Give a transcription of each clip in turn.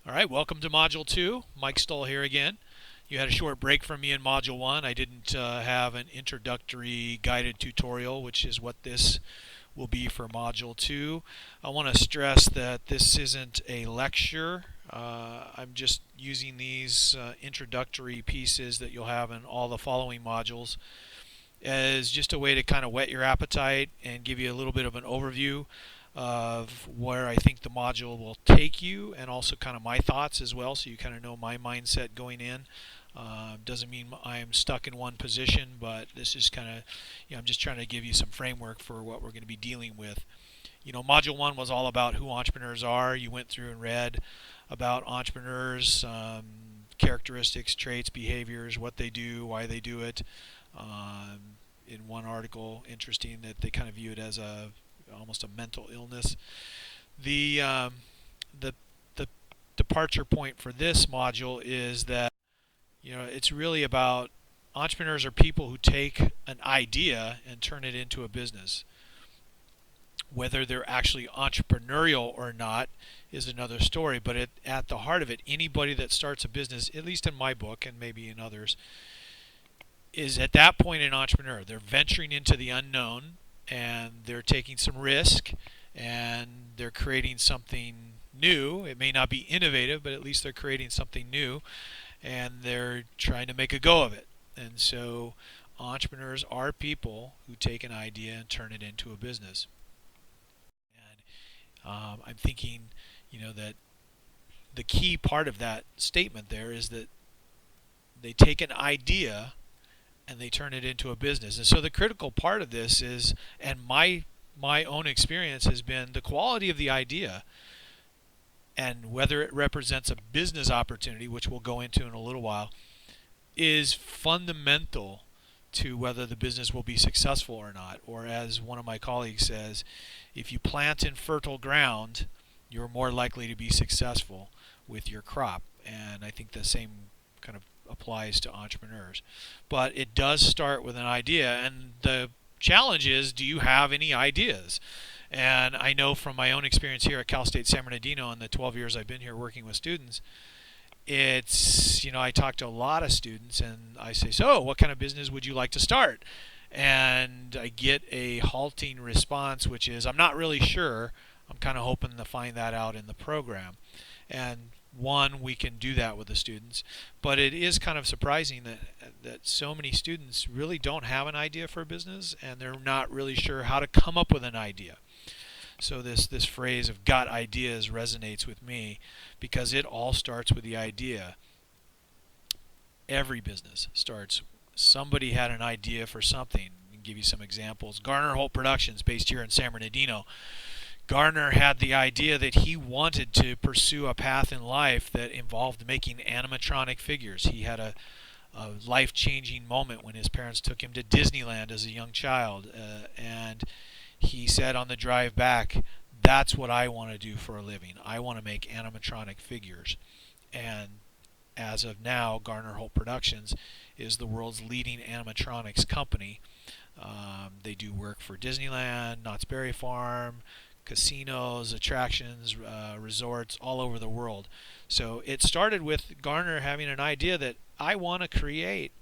All right, welcome to Module 2. Mike Stoll here again. You had a short break from me in Module 1. I didn't have an introductory guided tutorial, which is what this will be for Module 2. I want to stress that this isn't a lecture. I'm just using these introductory pieces that you'll have in all the following modules as just a way to kind of whet your appetite and give you a little bit of an overview of where I think the module will take you, and also kind of my thoughts as well, so you kind of know my mindset going in. Doesn't mean I'm stuck in one position, but this is kind of, I'm just trying to give you some framework for what we're going to be dealing with. Module 1 was all about who entrepreneurs are. You went through and read about entrepreneurs, characteristics, traits, behaviors, what they do, why they do it. In one article, interesting that they kind of view it as almost a mental illness. The the departure point for this module is that it's really about entrepreneurs are people who take an idea and turn it into a business. Whether they're actually entrepreneurial or not is another story, but at the heart of it, anybody that starts a business, at least in my book and maybe in others, is at that point an entrepreneur. They're venturing into the unknown, and they're taking some risk, and they're creating something new. It may not be innovative, but at least they're creating something new, and they're trying to make a go of it. And so entrepreneurs are people who take an idea and turn it into a business. And I'm thinking, that the key part of that statement there is that they take an idea and they turn it into a business. And so the critical part of this is, and my own experience has been, the quality of the idea and whether it represents a business opportunity, which we'll go into in a little while, is fundamental to whether the business will be successful or not. Or as one of my colleagues says, if you plant in fertile ground, you're more likely to be successful with your crop. And I think the same kind of applies to entrepreneurs. But it does start with an idea, and the challenge is, do you have any ideas? And I know from my own experience here at Cal State San Bernardino in the 12 years I've been here working with students, it's, I talk to a lot of students and I say, so what kind of business would you like to start? And I get a halting response, which is, I'm not really sure. I'm kind of hoping to find that out in the program. And we can do that with the students, but it is kind of surprising that so many students really don't have an idea for a business, and they're not really sure how to come up with an idea. So this phrase of got ideas resonates with me, because it all starts with the idea. Every business starts, somebody had an idea for something. I'll give you some examples. Garner Holt Productions, based here in San Bernardino. Garner had the idea that he wanted to pursue a path in life that involved making animatronic figures. He had a life-changing moment when his parents took him to Disneyland as a young child, and he said on the drive back, that's what I want to do for a living. I want to make animatronic figures. And as of now, Garner Holt Productions is the world's leading animatronics company. They do work for Disneyland, Knott's Berry Farm, casinos, attractions, resorts all over the world. So it started with Garner having an idea that I want to create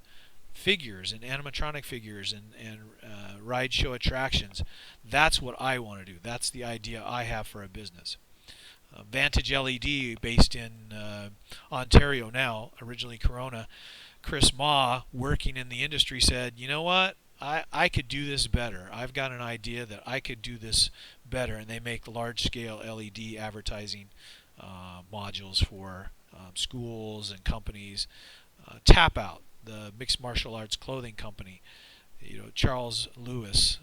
figures and animatronic figures and ride show attractions. That's what I want to do. That's the idea I have for a business. Vantage LED, based in Ontario now, originally Corona. Chris Ma, working in the industry, said, you know what? I could do this better. I've got an idea that I could do this better. And they make large-scale LED advertising modules for schools and companies. Tap Out, the mixed martial arts clothing company. Charles Lewis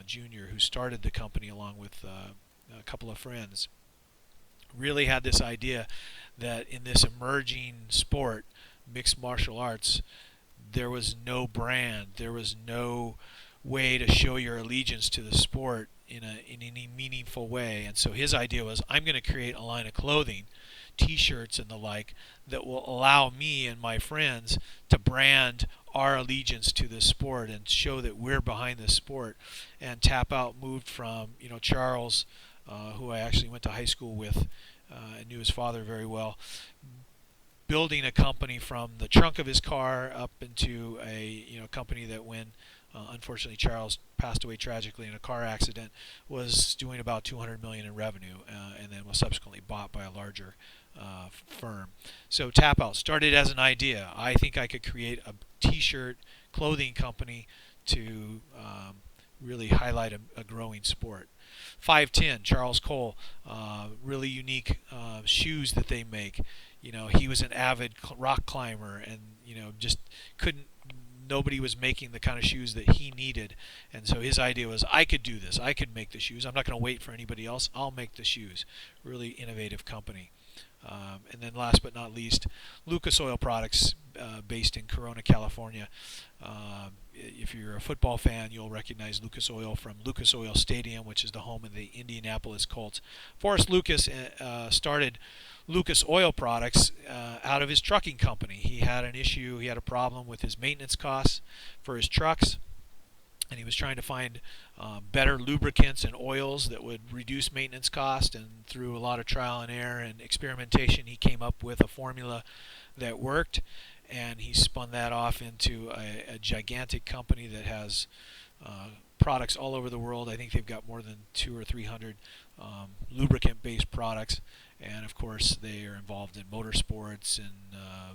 Jr., who started the company along with a couple of friends, really had this idea that in this emerging sport, mixed martial arts, there was no brand, there was no way to show your allegiance to the sport in any meaningful way. And so his idea was, I'm going to create a line of clothing, t-shirts and the like, that will allow me and my friends to brand our allegiance to this sport and show that we're behind this sport. And Tap Out moved from, Charles, who I actually went to high school with and knew his father very well, building a company from the trunk of his car up into a company that, when unfortunately Charles passed away tragically in a car accident, was doing about 200 million in revenue, and then was subsequently bought by a larger firm. So Tap Out started as an idea. I think I could create a T-shirt clothing company to really highlight a growing sport. 510, Charles Cole, really unique shoes that they make. He was an avid rock climber, and just couldn't. Nobody was making the kind of shoes that he needed, and so his idea was, I could do this. I could make the shoes. I'm not going to wait for anybody else. I'll make the shoes. Really innovative company. And then last but not least, Lucas Oil Products, based in Corona, California. If you're a football fan, you'll recognize Lucas Oil from Lucas Oil Stadium, which is the home of the Indianapolis Colts. Forrest Lucas started Lucas Oil Products out of his trucking company. He had an issue. He had a problem with his maintenance costs for his trucks, and he was trying to find better lubricants and oils that would reduce maintenance cost. And through a lot of trial and error and experimentation, he came up with a formula that worked, and he spun that off into a gigantic company that has products all over the world. I think they've got more than 200 or 300 lubricant-based products, and of course they are involved in motorsports and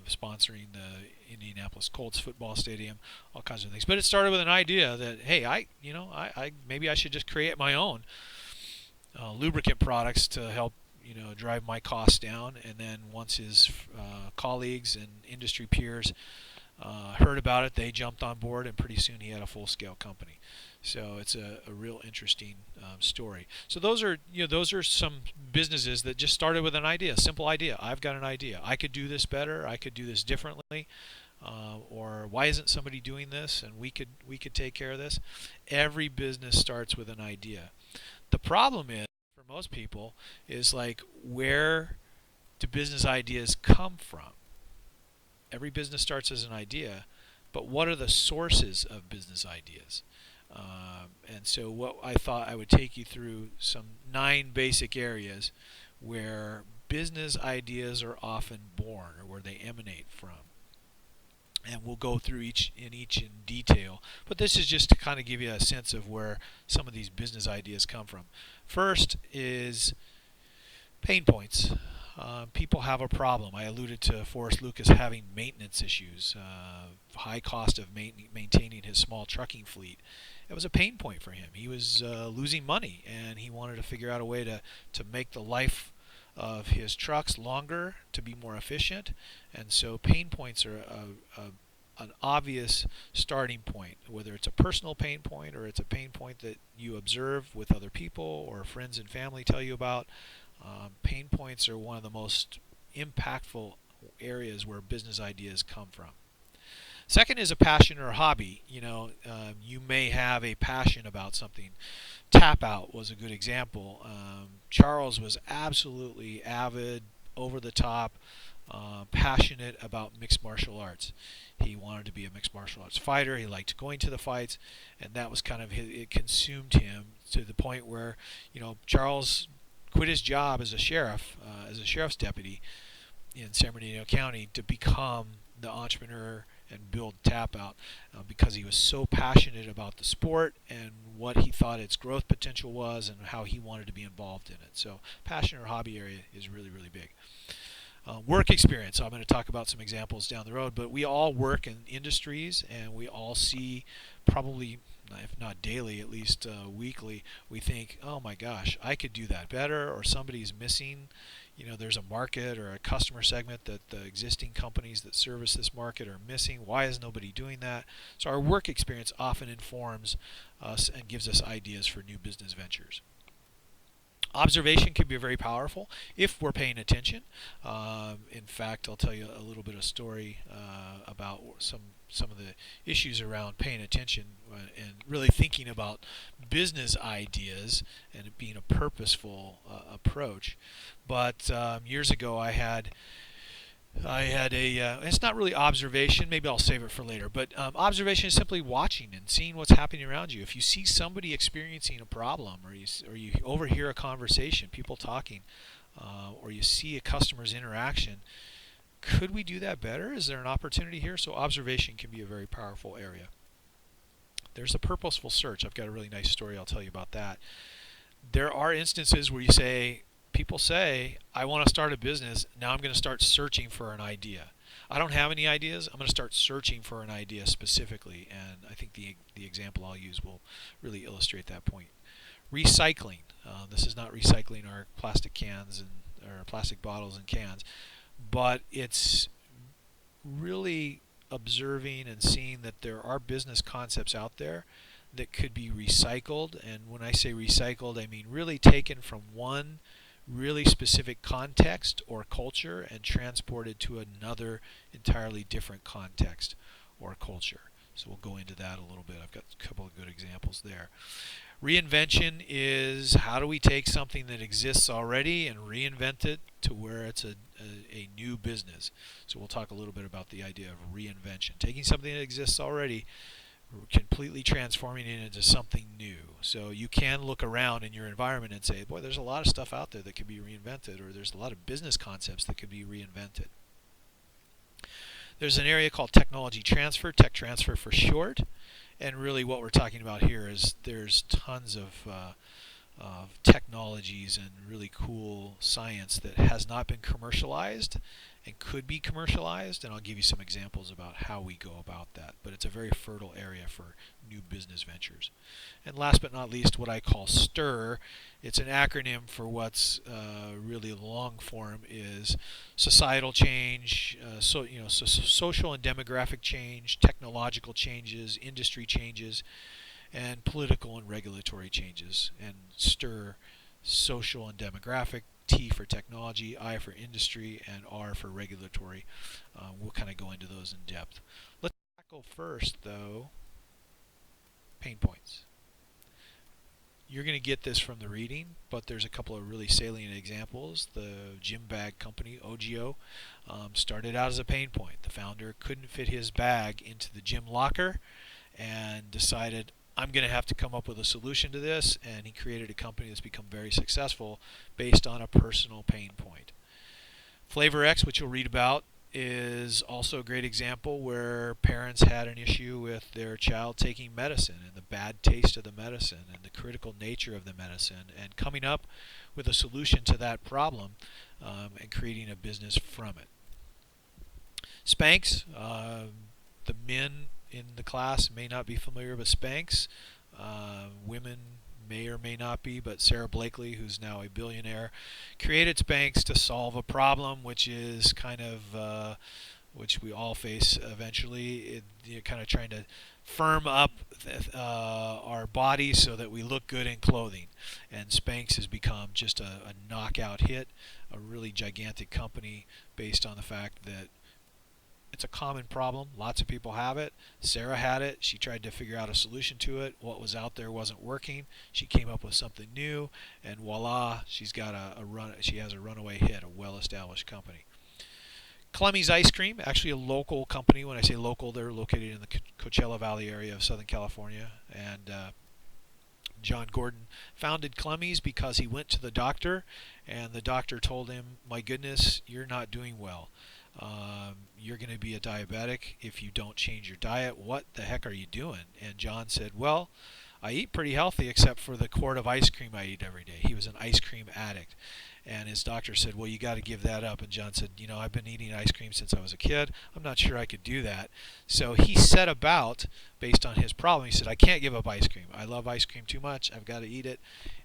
sponsoring the Indianapolis Colts football stadium, all kinds of things. But it started with an idea that, hey, I maybe I should just create my own lubricant products to help drive my costs down. And then once his colleagues and industry peers heard about it, they jumped on board, and pretty soon he had a full-scale company. So it's a real interesting story. So those are some businesses that just started with an idea, a simple idea. I've got an idea. I could do this better. I could do this differently. Or why isn't somebody doing this? And we could take care of this. Every business starts with an idea. The problem is, for most people, is like, where do business ideas come from? Every business starts as an idea, but what are the sources of business ideas? And so what I thought I would take you through some 9 basic areas where business ideas are often born, or where they emanate from. And we'll go through each in detail, but this is just to kind of give you a sense of where some of these business ideas come from. First is pain points. People have a problem. I alluded to Forrest Lucas having maintenance issues, high cost of maintaining his small trucking fleet. It was a pain point for him. He was losing money, and he wanted to figure out a way to make the life of his trucks longer, to be more efficient. And so pain points are an obvious starting point, whether it's a personal pain point or it's a pain point that you observe with other people or friends and family tell you about. Pain points are one of the most impactful areas where business ideas come from. Second is a passion or a hobby. You may have a passion about something. Tap Out was a good example. Charles was absolutely avid, over the top, passionate about mixed martial arts. He wanted to be a mixed martial arts fighter. He liked going to the fights, and that was kind of it consumed him to the point where Charles quit his job as a sheriff's deputy in San Bernardino County to become the entrepreneur and build Tap Out, because he was so passionate about the sport and what he thought its growth potential was and how he wanted to be involved in it. So passion or hobby area is really, really big. Work experience. I'm going to talk about some examples down the road, but we all work in industries, and we all see, probably, if not daily, at least weekly, we think, oh my gosh, I could do that better, or somebody's missing. There's a market or a customer segment that the existing companies that service this market are missing. Why is nobody doing that? So our work experience often informs us and gives us ideas for new business ventures. Observation can be very powerful if we're paying attention. In fact, I'll tell you a little bit of story about some of the issues around paying attention and really thinking about business ideas and it being a purposeful approach. But years ago, I had a, it's not really observation, maybe I'll save it for later, but observation is simply watching and seeing what's happening around you. If you see somebody experiencing a problem, or you overhear a conversation, people talking, or you see a customer's interaction, could we do that better? Is there an opportunity here? So observation can be a very powerful area. There's a purposeful search. I've got a really nice story I'll tell you about that. There are instances where people say, I want to start a business. Now I'm going to start searching for an idea. I don't have any ideas. I'm going to start searching for an idea specifically. And I think the example I'll use will really illustrate that point. Recycling. This is not recycling our plastic cans or plastic bottles and cans, but it's really observing and seeing that there are business concepts out there that could be recycled. And when I say recycled, I mean really taken from one really specific context or culture and transported to another entirely different context or culture. So we'll go into that a little bit. I've got a couple of good examples there. Reinvention is how do we take something that exists already and reinvent it to where it's a new business. So we'll talk a little bit about the idea of reinvention. Taking something that exists already, completely transforming it into something new. So you can look around in your environment and say, boy, there's a lot of stuff out there that could be reinvented, or there's a lot of business concepts that could be reinvented. There's an area called technology transfer, tech transfer for short. And really what we're talking about here is there's tons of technologies and really cool science that has not been commercialized and could be commercialized, and I'll give you some examples about how we go about that. But it's a very fertile area for new business ventures. And last but not least, what I call STIR. It's an acronym for what's really long form is societal change, social and demographic change, technological changes, industry changes, and political and regulatory changes. And STIR, social and demographic, T for technology, I for industry, and R for regulatory. We'll kind of go into those in depth. Let's tackle first, though, pain points. You're going to get this from the reading, but there's a couple of really salient examples. The gym bag company, OGO, started out as a pain point. The founder couldn't fit his bag into the gym locker and decided, I'm going to have to come up with a solution to this, and he created a company that's become very successful based on a personal pain point. Flavor X, which you'll read about, is also a great example where parents had an issue with their child taking medicine and the bad taste of the medicine and the critical nature of the medicine, and coming up with a solution to that problem and creating a business from it. Spanx, the men in the class may not be familiar with Spanx. Women may or may not be, but Sarah Blakely, who's now a billionaire, created Spanx to solve a problem which is kind of which we all face eventually. You're kind of trying to firm up our bodies so that we look good in clothing. And Spanx has become just a knockout hit, a really gigantic company based on the fact that it's a common problem. Lots of people have it. Sarah had it. She tried to figure out a solution to it. What was out there wasn't working. She came up with something new, and voila, she's got she has a runaway hit, a well-established company. Clemmy's Ice Cream, actually a local company. When I say local, they're located in the Coachella Valley area of Southern California, and John Gordon founded Clemmy's because he went to the doctor, and the doctor told him, my goodness, you're not doing well. You're going to be a diabetic if you don't change your diet. What the heck are you doing? And John said, well, I eat pretty healthy except for the quart of ice cream I eat every day. He was an ice cream addict. And his doctor said, well, you got to give that up. And John said, I've been eating ice cream since I was a kid. I'm not sure I could do that. So he set about, based on his problem, he said, I can't give up ice cream. I love ice cream too much. I've got to eat it.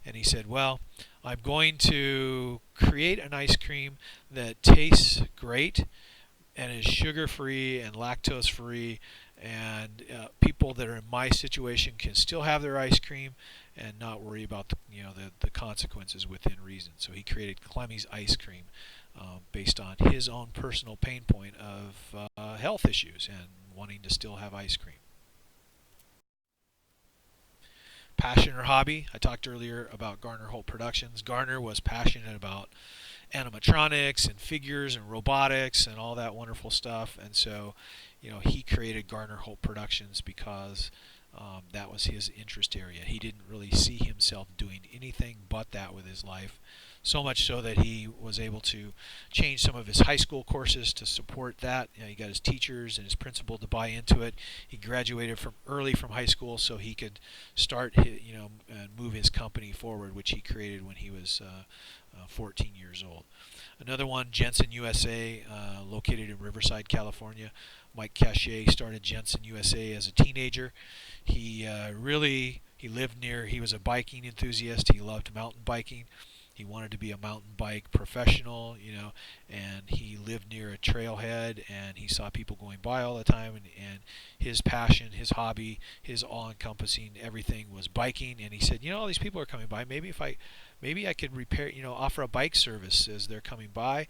And he said, well, I'm going to create an ice cream that tastes great and is sugar-free and lactose-free, and people that are in my situation can still have their ice cream and not worry about the consequences within reason. So he created Clemmy's Ice Cream based on his own personal pain point of health issues and wanting to still have ice cream. Passion or hobby. I talked earlier about Garner Holt Productions. Garner was passionate about animatronics and figures and robotics and all that wonderful stuff, and so he created Garner Holt Productions because that was his interest area. He didn't really see himself doing anything but that with his life, So much so that he was able to change some of his high school courses to support that. He got his teachers and his principal to buy into it. He graduated from early from high school so he could start, and move his company forward, which he created when he was 14 years old. Another one, Jensen USA, located in Riverside, California. Mike Cachet started Jensen USA as a teenager. He lived near. He was a biking enthusiast. He loved mountain biking. He wanted to be a mountain bike professional, and he lived near a trailhead, and he saw people going by all the time, and his passion, his hobby, his all-encompassing everything was biking. And he said, all these people are coming by. Maybe I could offer a bike service as they're coming by,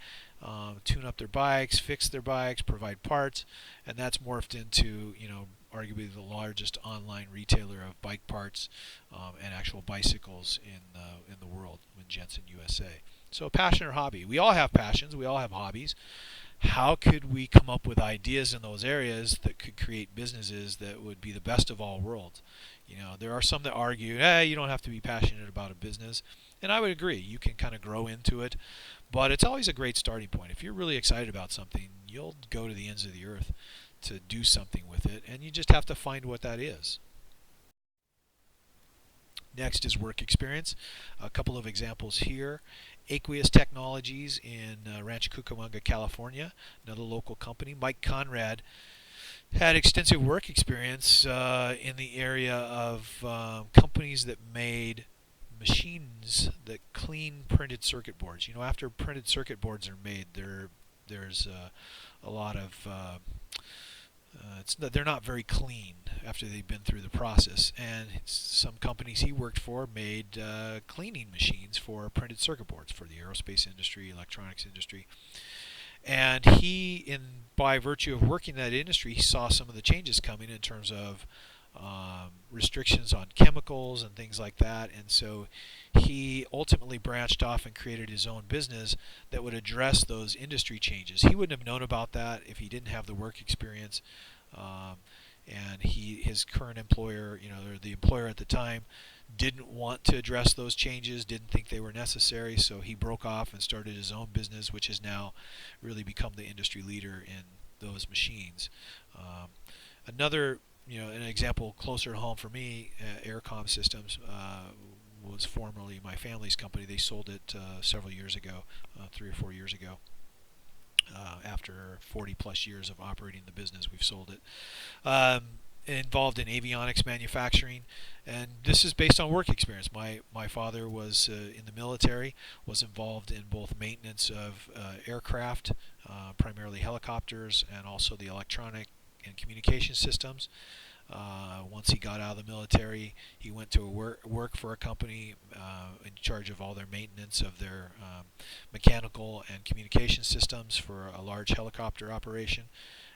tune up their bikes, fix their bikes, provide parts, and that's morphed into, arguably the largest online retailer of bike parts and actual bicycles in the world, with Jensen USA. So a passion or hobby. We all have passions. We all have hobbies. How could we come up with ideas in those areas that could create businesses that would be the best of all worlds? There are some that argue, you don't have to be passionate about a business. And I would agree. You can kind of grow into it. But it's always a great starting point. If you're really excited about something, you'll go to the ends of the earth to do something with it. And you just have to find what that is. Next is work experience. A couple of examples here. Aqueous Technologies in Rancho Cucamonga, California, another local company. Mike Conrad had extensive work experience in the area of companies that made machines that clean printed circuit boards. After printed circuit boards are made, there's a lot of they're not very clean after they've been through the process. And some companies he worked for made cleaning machines for printed circuit boards for the aerospace industry, electronics industry. And by virtue of working in that industry, he saw some of the changes coming in terms of restrictions on chemicals and things like that. And so he ultimately branched off and created his own business that would address those industry changes. He wouldn't have known about that if he didn't have the work experience. And his current employer, or the employer at the time, didn't want to address those changes, didn't think they were necessary, so he broke off and started his own business, which has now really become the industry leader in those machines. Another, an example closer to home for me, Aircom Systems was formerly my family's company. They sold it several years ago, 3 or 4 years ago. After 40 plus years of operating the business, we've sold it. Involved in avionics manufacturing, and this is based on work experience. My father was in the military, was involved in both maintenance of aircraft, primarily helicopters, and also the electronic and communication systems. Once he got out of the military, he went to work for a company in charge of all their maintenance of their mechanical and communication systems for a large helicopter operation.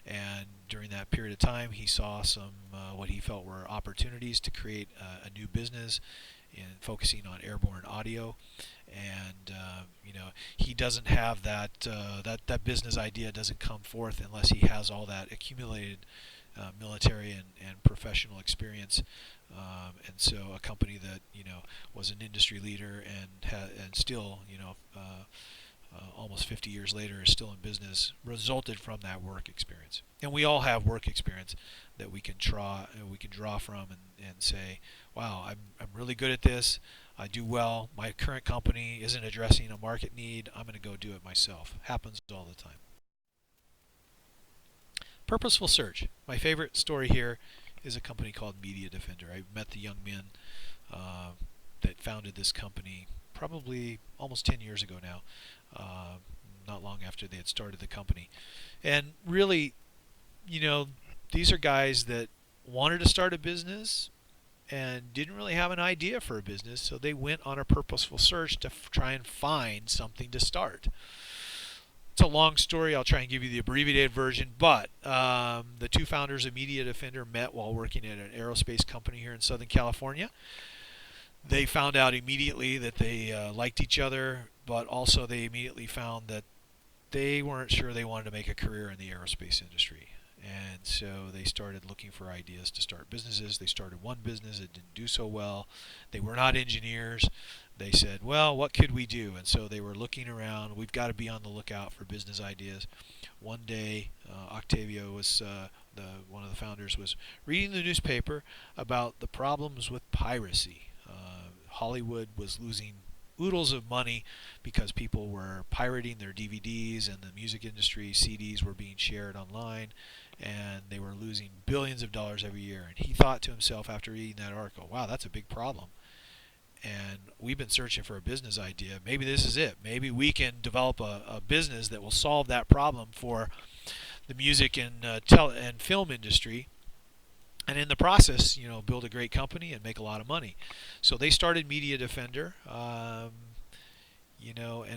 And during that period of time, he saw some what he felt were opportunities to create a new business in focusing on airborne audio. And he doesn't have that business idea doesn't come forth unless he has all that accumulated military and professional experience. And so a company that was an industry leader and still almost 50 years later is still in business, resulted from that work experience. And we all have work experience that we can draw from and say, wow, I'm really good at this. I do well. My current company isn't addressing a market need. I'm going to go do it myself. Happens all the time. Purposeful search. My favorite story here is a company called Media Defender. I met the young men that founded this company probably almost 10 years ago now, not long after they had started the company. And really, these are guys that wanted to start a business and didn't really have an idea for a business, so they went on a purposeful search to try and find something to start. It's a long story. I'll try and give you the abbreviated version, but the two founders of Media Defender met while working at an aerospace company here in Southern California. They found out immediately that they liked each other, but also they immediately found that they weren't sure they wanted to make a career in the aerospace industry. And so they started looking for ideas to start businesses. They started one business. It didn't do so well. They were not engineers. they said, well, what could we do? And so they were looking around. We've got to be on the lookout for business ideas. One day, Octavio was one of the founders was reading the newspaper about the problems with piracy. Hollywood was losing oodles of money because people were pirating their DVDs, and the music industry CDs were being shared online, and they were losing billions of dollars every year. And he thought to himself after reading that article, wow, that's a big problem. And we've been searching for a business idea. Maybe this is it. Maybe we can develop a business that will solve that problem for the music and and film industry, and in the process, build a great company and make a lot of money. So they started Media Defender, and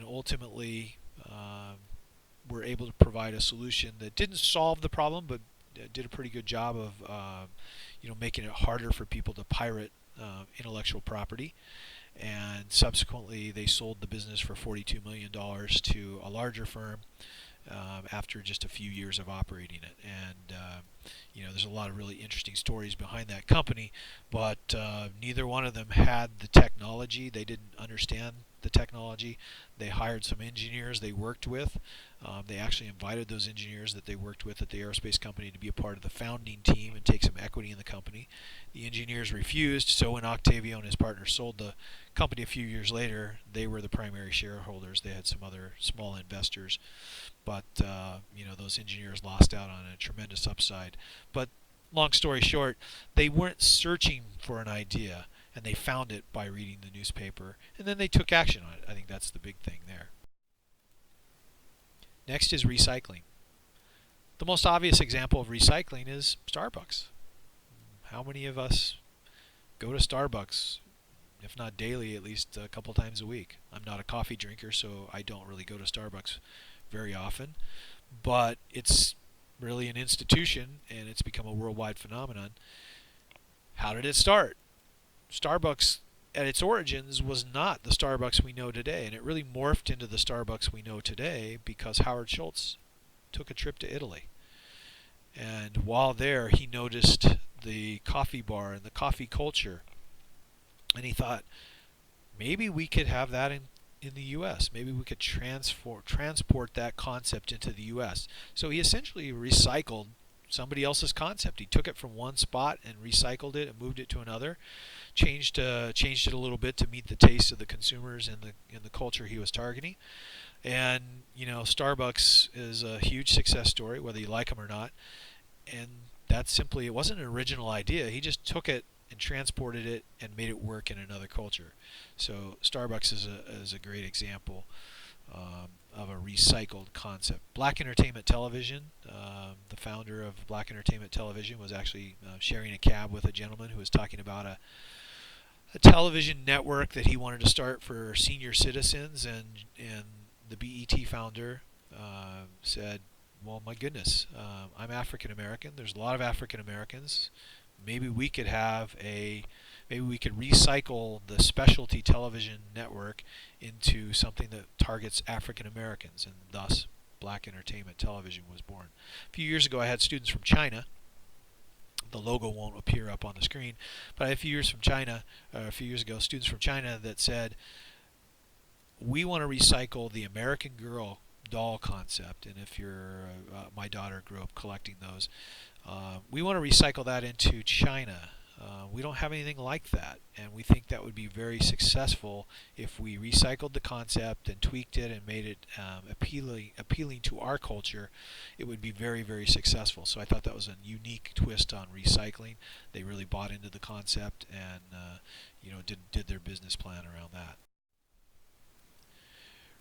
ultimately were able to provide a solution that didn't solve the problem, but did a pretty good job of, making it harder for people to pirate intellectual property. And subsequently, they sold the business for $42 million to a larger firm after just a few years of operating it. And there's a lot of really interesting stories behind that company, but neither one of them had the technology. They didn't understand the technology. They hired some engineers they worked with. They actually invited those engineers that they worked with at the aerospace company to be a part of the founding team and take some equity in the company. The engineers refused, so when Octavio and his partner sold the company a few years later, they were the primary shareholders. They had some other small investors, but those engineers lost out on a tremendous upside. But long story short, they weren't searching for an idea, and they found it by reading the newspaper, and then they took action on it. I think that's the big thing there. Next is recycling. The most obvious example of recycling is Starbucks. How many of us go to Starbucks, if not daily, at least a couple times a week? I'm not a coffee drinker, so I don't really go to Starbucks very often, but it's really an institution, and it's become a worldwide phenomenon. How did it start? Starbucks, at its origins, was not the Starbucks we know today, and it really morphed into the Starbucks we know today because Howard Schultz took a trip to Italy. And while there, he noticed the coffee bar and the coffee culture, and he thought, maybe we could have that in the U.S. Maybe we could transport that concept into the U.S. So he essentially recycled somebody else's concept. He took it from one spot and recycled it and moved it to another, changed it a little bit to meet the taste of the consumers and the culture he was targeting. And Starbucks is a huge success story, whether you like them or not. And that simply, it wasn't an original idea. He just took it and transported it and made it work in another culture. So Starbucks is a great example of a recycled concept. Black Entertainment Television, the founder of Black Entertainment Television was actually sharing a cab with a gentleman who was talking about a television network that he wanted to start for senior citizens, and the BET founder said, well, my goodness, I'm African American. There's a lot of African Americans. Maybe we could recycle the specialty television network into something that targets African Americans, and thus Black Entertainment Television was born. A few years ago, I had students from China. The logo won't appear up on the screen, but I had a few years ago, students from China that said, we want to recycle the American Girl doll concept, and if my daughter grew up collecting those, we want to recycle that into China. We don't have anything like that, and we think that would be very successful if we recycled the concept and tweaked it and made it appealing to our culture. It would be very, very successful. So I thought that was a unique twist on recycling. They really bought into the concept and did their business plan around that.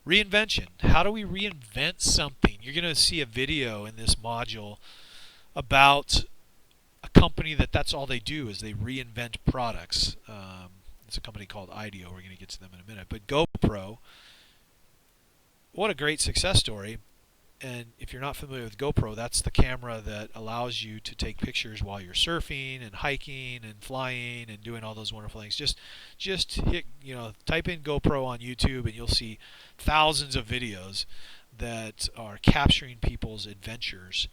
Reinvention. How do we reinvent something? You're going to see a video in this module about a company that's all they do is they reinvent products. It's a company called IDEO. We're going to get to them in a minute. But GoPro, what a great success story. And if you're not familiar with GoPro, that's the camera that allows you to take pictures while you're surfing and hiking and flying and doing all those wonderful things. Just hit, type in GoPro on YouTube and you'll see thousands of videos that are capturing people's adventures,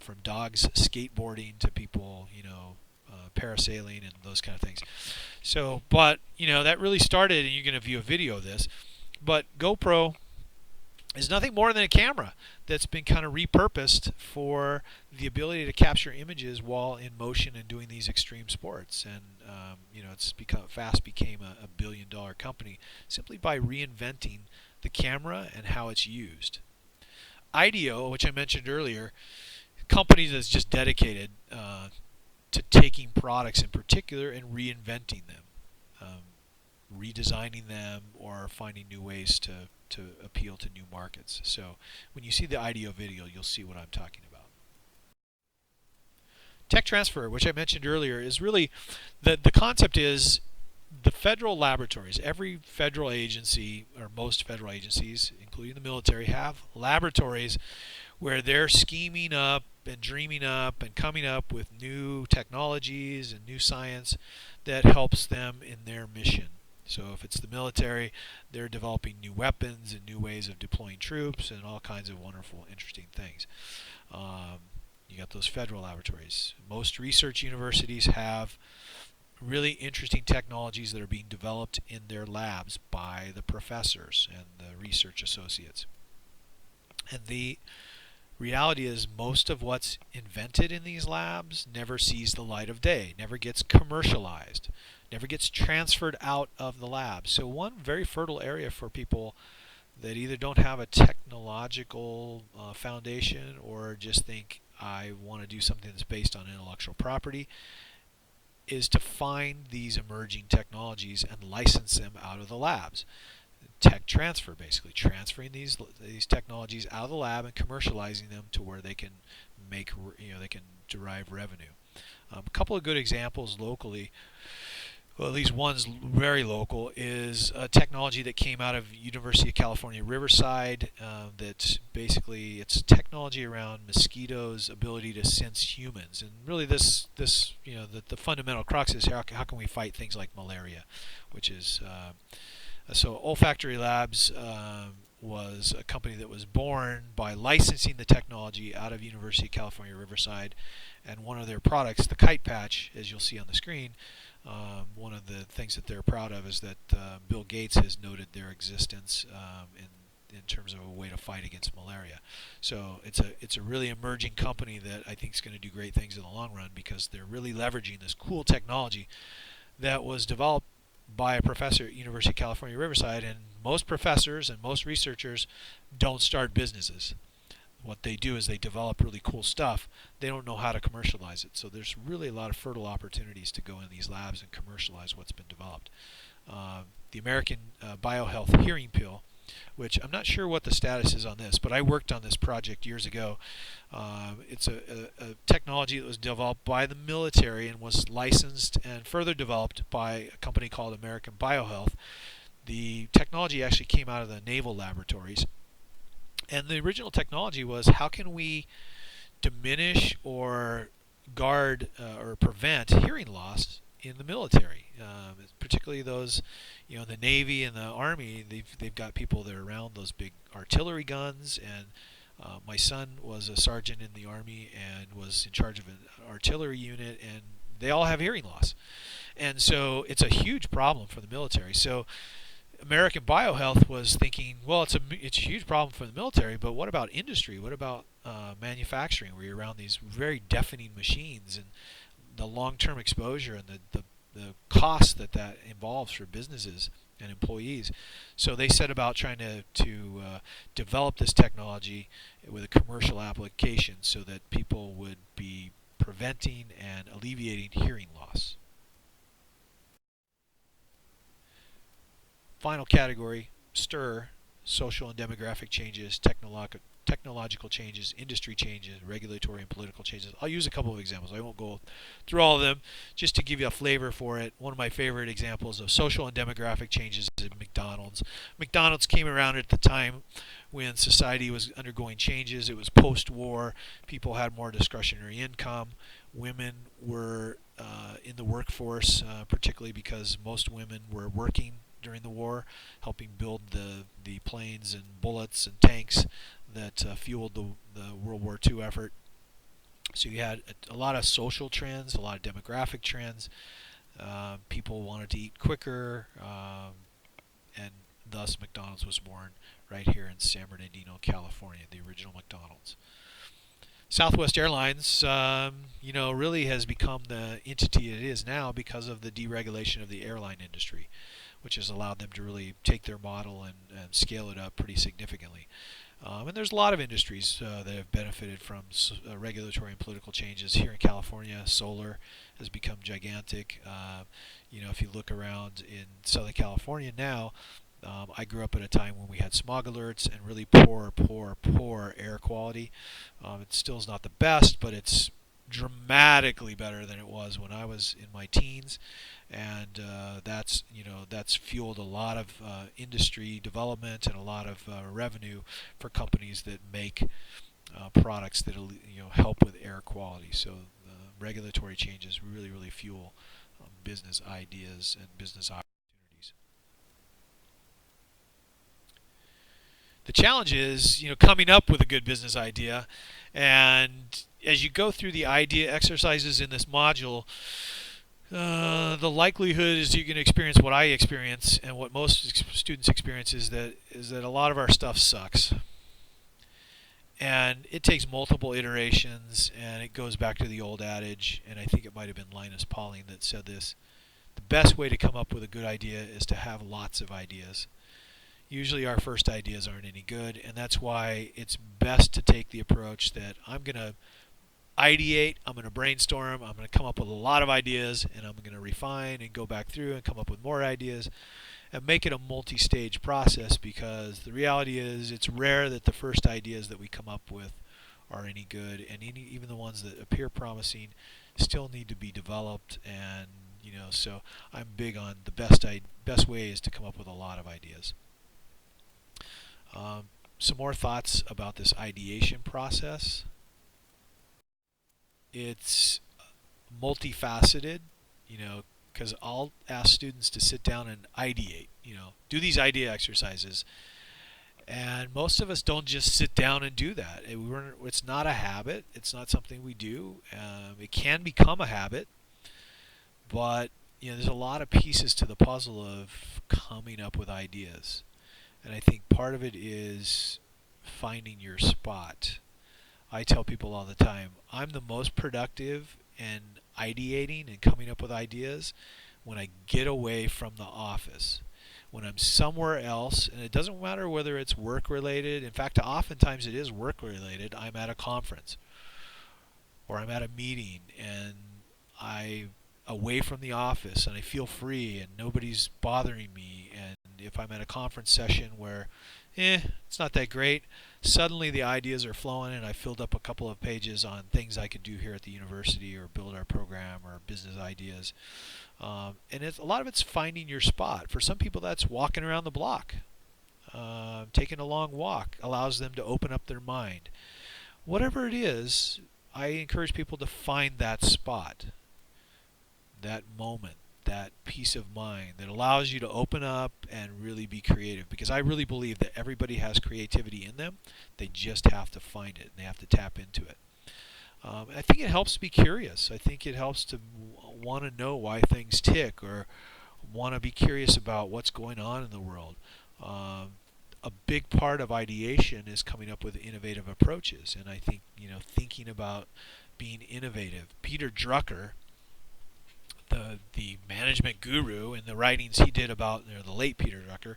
from dogs skateboarding to people, parasailing and those kind of things. So, but that really started, and you're going to view a video of this. But GoPro is nothing more than a camera that's been kind of repurposed for the ability to capture images while in motion and doing these extreme sports. And it's became a billion-dollar company simply by reinventing the camera and how it's used. IDEO, which I mentioned earlier, company that's just dedicated to taking products in particular and reinventing them, redesigning them, or finding new ways to appeal to new markets. So when you see the IDEO video, you'll see what I'm talking about. Tech transfer, which I mentioned earlier, is really the concept is the federal laboratories. Every federal agency, or most federal agencies, including the military, have laboratories where they're scheming up and dreaming up and coming up with new technologies and new science that helps them in their mission. So if it's the military, they're developing new weapons and new ways of deploying troops and all kinds of wonderful, interesting things. You got those federal laboratories. Most research universities have really interesting technologies that are being developed in their labs by the professors and the research associates. And the reality is most of what's invented in these labs never sees the light of day, never gets commercialized, never gets transferred out of the lab. So one very fertile area for people that either don't have a technological foundation or just think I want to do something that's based on intellectual property is to find these emerging technologies and license them out of the labs. Tech transfer, basically transferring these technologies out of the lab and commercializing them to where they can they can derive revenue. A couple of good examples locally, well, at least one's very local, is a technology that came out of University of California, Riverside. That basically it's technology around mosquitoes' ability to sense humans, and really this the fundamental crux is how can we fight things like malaria, which is so Olfactory Labs was a company that was born by licensing the technology out of University of California, Riverside, and one of their products, the kite patch, as you'll see on the screen. One of the things that they're proud of is that Bill Gates has noted their existence in terms of a way to fight against malaria. So it's a really emerging company that I think is going to do great things in the long run because they're really leveraging this cool technology that was developed by a professor at University of California, Riverside. And most professors and most researchers don't start businesses. What they do is they develop really cool stuff. They don't know how to commercialize it. So there's really a lot of fertile opportunities to go in these labs and commercialize what's been developed. The American Biohealth Hearing Pill, which I'm not sure what the status is on this, but I worked on this project years ago. It's a technology that was developed by the military and was licensed and further developed by a company called American Biohealth. The technology actually came out of the naval laboratories. And the original technology was how can we diminish or guard or prevent hearing loss in the military, particularly those, the Navy and the Army. They've got people that are around those big artillery guns, and my son was a sergeant in the Army and was in charge of an artillery unit, and they all have hearing loss, and so it's a huge problem for the military. So American Biohealth was thinking, well, it's a huge problem for the military, but what about industry? What about manufacturing, where you're around these very deafening machines and the long-term exposure and the cost that involves for businesses and employees? So they set about trying to develop this technology with a commercial application so that people would be preventing and alleviating hearing loss. Final category, STIR, social and demographic changes, technological changes, industry changes, regulatory and political changes. I'll use a couple of examples. I won't go through all of them, just to give you a flavor for it. One of my favorite examples of social and demographic changes is McDonald's. McDonald's came around at the time when society was undergoing changes. It was post-war. People had more discretionary income. Women were in the workforce, particularly because most women were working during the war, helping build the planes and bullets and tanks that fueled the World War II effort. So you had a lot of social trends, a lot of demographic trends. People wanted to eat quicker, and thus McDonald's was born right here in San Bernardino, California, the original McDonald's. Southwest Airlines, really has become the entity it is now because of the deregulation of the airline industry, which has allowed them to really take their model and scale it up pretty significantly. And there's a lot of industries that have benefited from regulatory and political changes. Here in California, solar has become gigantic. If you look around in Southern California now, I grew up at a time when we had smog alerts and really poor air quality. It still is not the best, but it's dramatically better than it was when I was in my teens, and that's fueled a lot of industry development and a lot of revenue for companies that make products that help with air quality. So regulatory changes really fuel business ideas and business opportunities. The challenge is, coming up with a good business idea, and as you go through the idea exercises in this module, the likelihood is you're going to experience what I experience and what most students experience is that a lot of our stuff sucks, and it takes multiple iterations, and it goes back to the old adage, and I think it might have been Linus Pauling that said this: the best way to come up with a good idea is to have lots of ideas. Usually our first ideas aren't any good, and that's why it's best to take the approach that I'm going to ideate, I'm going to brainstorm, I'm going to come up with a lot of ideas, and I'm going to refine and go back through and come up with more ideas and make it a multi-stage process, because the reality is it's rare that the first ideas that we come up with are any good, and even the ones that appear promising still need to be developed. And so I'm big on the best way is to come up with a lot of ideas. Some more thoughts about this ideation process. It's multifaceted, because I'll ask students to sit down and ideate, do these idea exercises. And most of us don't just sit down and do that. It's not a habit. It's not something we do. It can become a habit, but there's a lot of pieces to the puzzle of coming up with ideas. And I think part of it is finding your spot. I tell people all the time, I'm the most productive in ideating and coming up with ideas when I get away from the office. When I'm somewhere else, and it doesn't matter whether it's work related. In fact, oftentimes it is work related. I'm at a conference or I'm at a meeting and I'm away from the office and I feel free and nobody's bothering me. And if I'm at a conference session where it's not that great, suddenly the ideas are flowing, and I filled up a couple of pages on things I could do here at the university or build our program or business ideas. And a lot of it's finding your spot. For some people, that's walking around the block. Taking a long walk allows them to open up their mind. Whatever it is, I encourage people to find that spot, that moment, that peace of mind that allows you to open up and really be creative, because I really believe that everybody has creativity in them. They just have to find it and they have to tap into it. I think it helps to be curious. I think it helps to want to know why things tick, or want to be curious about what's going on in the world. A big part of ideation is coming up with innovative approaches, and I think thinking about being innovative. Peter Drucker, the management guru, and the writings he did about, the late Peter Drucker,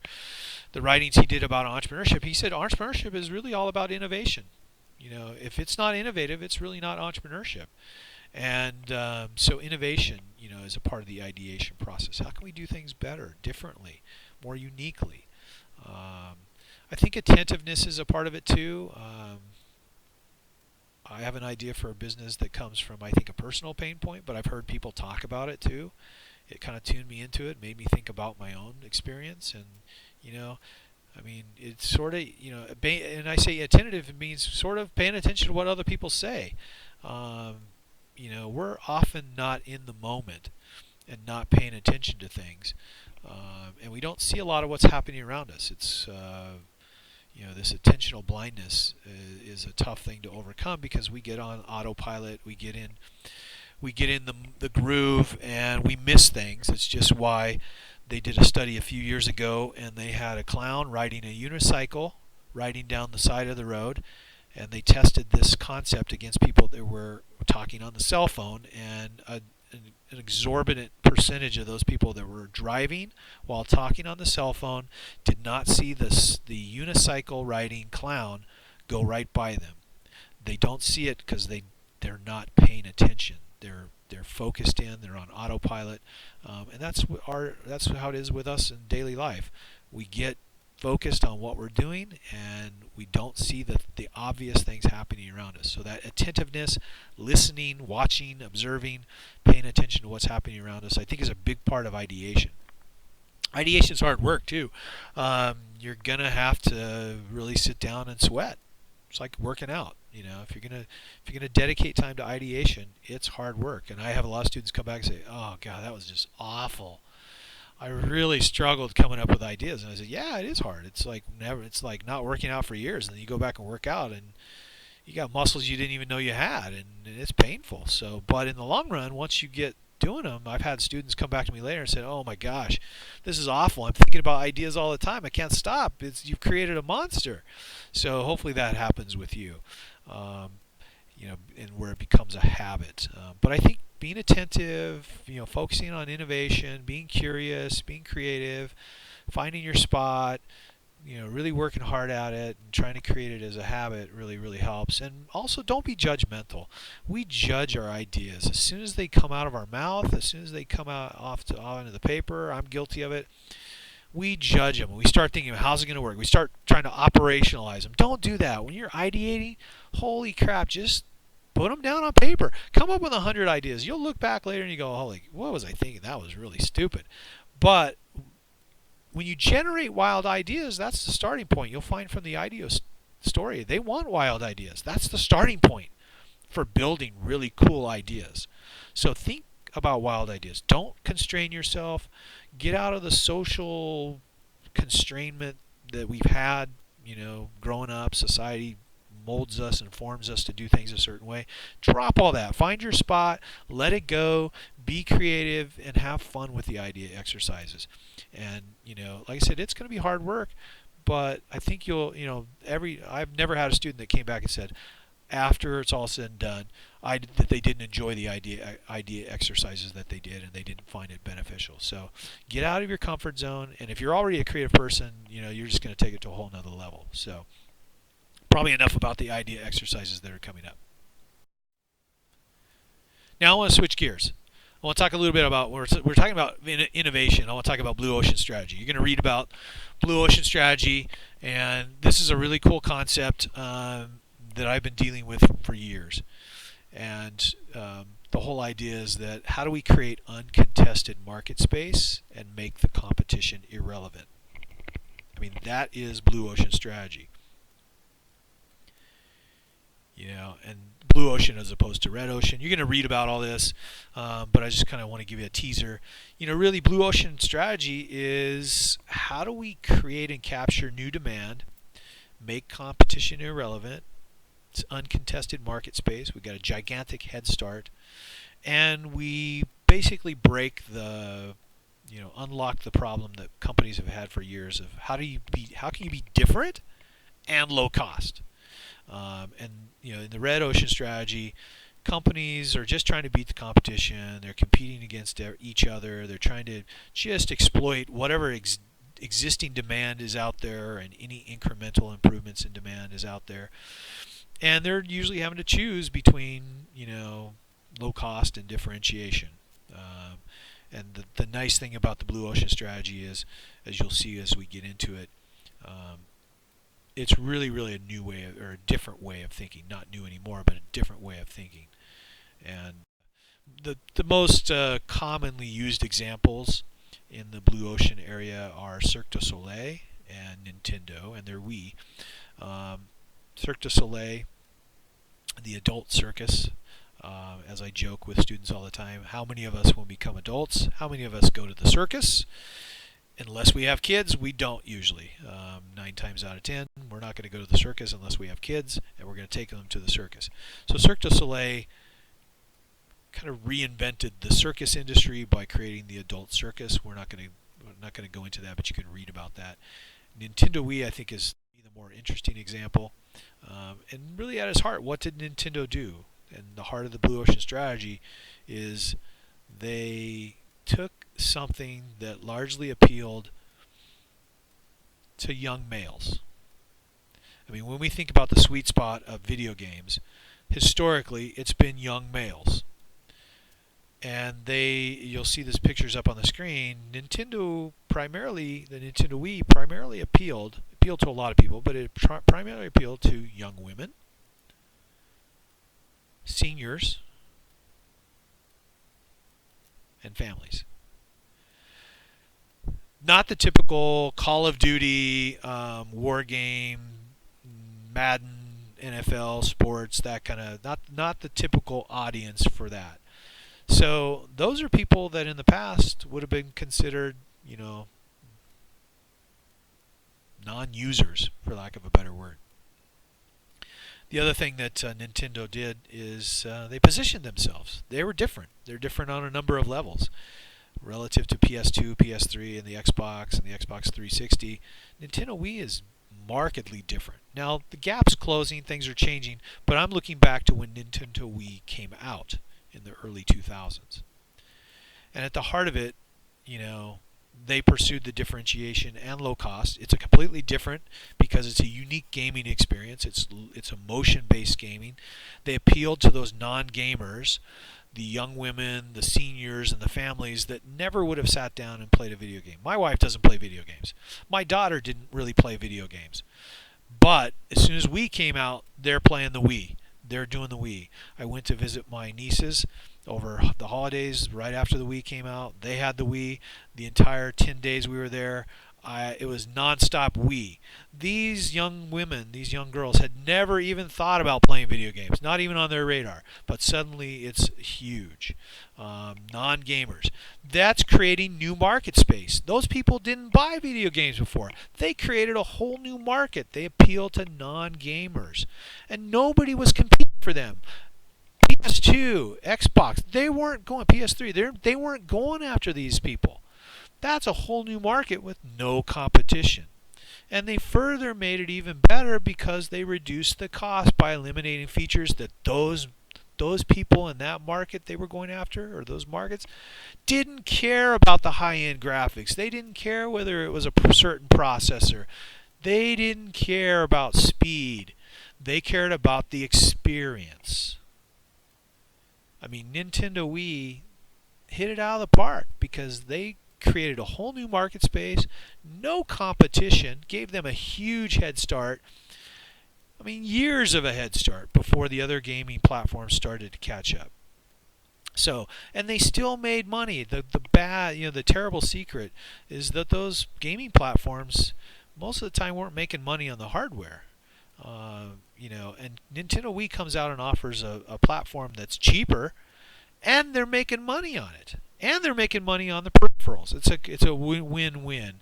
the writings he did about entrepreneurship, he said entrepreneurship is really all about innovation. If it's not innovative, it's really not entrepreneurship. And so innovation, is a part of the ideation process. How can we do things better, differently, more uniquely? I think attentiveness is a part of it too. I have an idea for a business that comes from, I think, a personal pain point, but I've heard people talk about it too. It kind of tuned me into it, made me think about my own experience, and it's sort of, and I say attentive means sort of paying attention to what other people say. We're often not in the moment and not paying attention to things, and we don't see a lot of what's happening around us. It's this attentional blindness is a tough thing to overcome because we get on autopilot, we get in the groove, and we miss things. It's just why they did a study a few years ago, and they had a clown riding a unicycle riding down the side of the road, and they tested this concept against people that were talking on the cell phone, and an exorbitant percentage of those people that were driving while talking on the cell phone did not see the unicycle riding clown go right by them. They don't see it because they're not paying attention. They're focused in. They're on autopilot, and that's how it is with us in daily life. We get focused on what we're doing, and we don't see the obvious things happening around us. So that attentiveness, listening, watching, observing, paying attention to what's happening around us, I think is a big part of ideation. Ideation is hard work too. You're gonna have to really sit down and sweat. It's like working out. If you're gonna dedicate time to ideation, it's hard work. And I have a lot of students come back and say, "Oh God, that was just awful. I really struggled coming up with ideas." And I said, "Yeah, it is hard. It's like not working out for years, and then you go back and work out, and you got muscles you didn't even know you had, and it's painful." So, but in the long run, once you get doing them, I've had students come back to me later and say, "Oh my gosh, this is awful. I'm thinking about ideas all the time. I can't stop. You've created a monster." So hopefully that happens with you, and where it becomes a habit. But I think being attentive, focusing on innovation, being curious, being creative, finding your spot, really working hard at it and trying to create it as a habit really, really helps. And also, don't be judgmental. We judge our ideas as soon as they come out of our mouth, as soon as they come out onto the paper. I'm guilty of it. We judge them. We start thinking, how's it going to work? We start trying to operationalize them. Don't do that. When you're ideating, holy crap, just put them down on paper. Come up with 100 ideas. You'll look back later and you go, holy, what was I thinking? That was really stupid. But when you generate wild ideas, that's the starting point. You'll find from the idea story, they want wild ideas. That's the starting point for building really cool ideas. So think about wild ideas. Don't constrain yourself. Get out of the social constrainment that we've had, growing up. Society molds us and forms us to do things a certain way. Drop all that. Find your spot. Let it go. Be creative and have fun with the idea exercises. And, like I said, it's going to be hard work, but I think I've never had a student that came back and said, after it's all said and done, that they didn't enjoy the idea exercises that they did, and they didn't find it beneficial. So get out of your comfort zone, and if you're already a creative person, you're just going to take it to a whole nother level. So probably enough about the idea exercises that are coming up. Now I want to switch gears. I want to talk a little bit about, we're talking about innovation. I want to talk about blue ocean strategy. You're going to read about blue ocean strategy, and this is a really cool concept that I've been dealing with for years. And the whole idea is that how do we create uncontested market space and make the competition irrelevant? I mean, that is blue ocean strategy. And blue ocean as opposed to red ocean. You're going to read about all this, but I just kind of want to give you a teaser. Really blue ocean strategy is how do we create and capture new demand, make competition irrelevant. It's uncontested market space. We've got a gigantic head start, and we basically break unlock the problem that companies have had for years of how can you be different and low cost. In the red ocean strategy, companies are just trying to beat the competition. They're competing against each other. They're trying to just exploit whatever existing demand is out there, and any incremental improvements in demand is out there. And they're usually having to choose between, low cost and differentiation. And the nice thing about the blue ocean strategy is, as you'll see as we get into it, it's really, really a new way or a different way of thinking. Not new anymore, but a different way of thinking. And the most commonly used examples in the blue ocean area are Cirque du Soleil and Nintendo, and they're Wii. Cirque du Soleil, the adult circus, as I joke with students all the time, how many of us, when we become adults, how many of us go to the circus? Unless we have kids, we don't usually. 9 times out of 10, we're not going to go to the circus unless we have kids, and we're going to take them to the circus. So Cirque du Soleil kind of reinvented the circus industry by creating the adult circus. We're not going to go into that, but you can read about that. Nintendo Wii, I think, is the more interesting example. And really, at its heart, what did Nintendo do? And the heart of the Blue Ocean strategy is they took something that largely appealed to young males. I mean, when we think about the sweet spot of video games, historically, it's been young males. And you'll see these pictures up on the screen. The Nintendo Wii primarily appealed to a lot of people, but it primarily appealed to young women, seniors, and families. Not the typical Call of Duty, war game, Madden, NFL, sports, that kind of, not the typical audience for that. So those are people that in the past would have been considered, non-users, for lack of a better word. The other thing that Nintendo did is they positioned themselves. They were different. They're different on a number of levels. Relative to PS2, PS3, and the Xbox 360, Nintendo Wii is markedly different. Now, the gap's closing, things are changing, but I'm looking back to when Nintendo Wii came out in the early 2000s. And at the heart of it, they pursued the differentiation and low cost. It's a completely different because it's a unique gaming experience. It's a motion-based gaming. They appealed to those non-gamers, the young women, the seniors, and the families that never would have sat down and played a video game. My wife doesn't play video games. My daughter didn't really play video games. But as soon as Wii came out, they're playing the Wii. They're doing the Wii. I went to visit my nieces over the holidays right after the Wii came out. They had the Wii. The entire 10 days we were there, it was nonstop Wii. These young women, these young girls, had never even thought about playing video games, not even on their radar. But suddenly it's huge. Non-gamers. That's creating new market space. Those people didn't buy video games before. They created a whole new market. They appeal to non-gamers. And nobody was competing for them. PS2, Xbox, they weren't going, PS3, they weren't going after these people. That's a whole new market with no competition. And they further made it even better because they reduced the cost by eliminating features that those people in that market they were going after, or those markets, didn't care about the high-end graphics. They didn't care whether it was a certain processor. They didn't care about speed. They cared about the experience. I mean, Nintendo Wii hit it out of the park because they created a whole new market space, no competition, gave them a huge head start. I mean, years of a head start before the other gaming platforms started to catch up. So, and they still made money. The terrible secret is that those gaming platforms most of the time weren't making money on the hardware. And Nintendo Wii comes out and offers a platform that's cheaper, and they're making money on it, and they're making money on the peripherals. It's a win-win.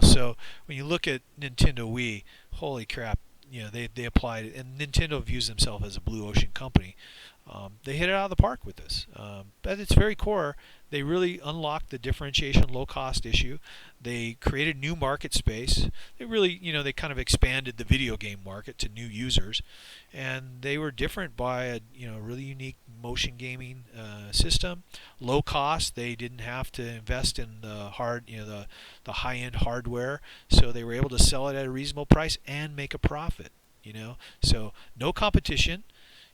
So when you look at Nintendo Wii, holy crap, they applied it, and Nintendo views themselves as a blue ocean company. They hit it out of the park with this. At its very core, they really unlocked the differentiation low-cost issue. They created new market space. They really, they kind of expanded the video game market to new users, and they were different by a, really unique motion gaming system. Low cost. They didn't have to invest in the the high-end hardware, so they were able to sell it at a reasonable price and make a profit. So no competition.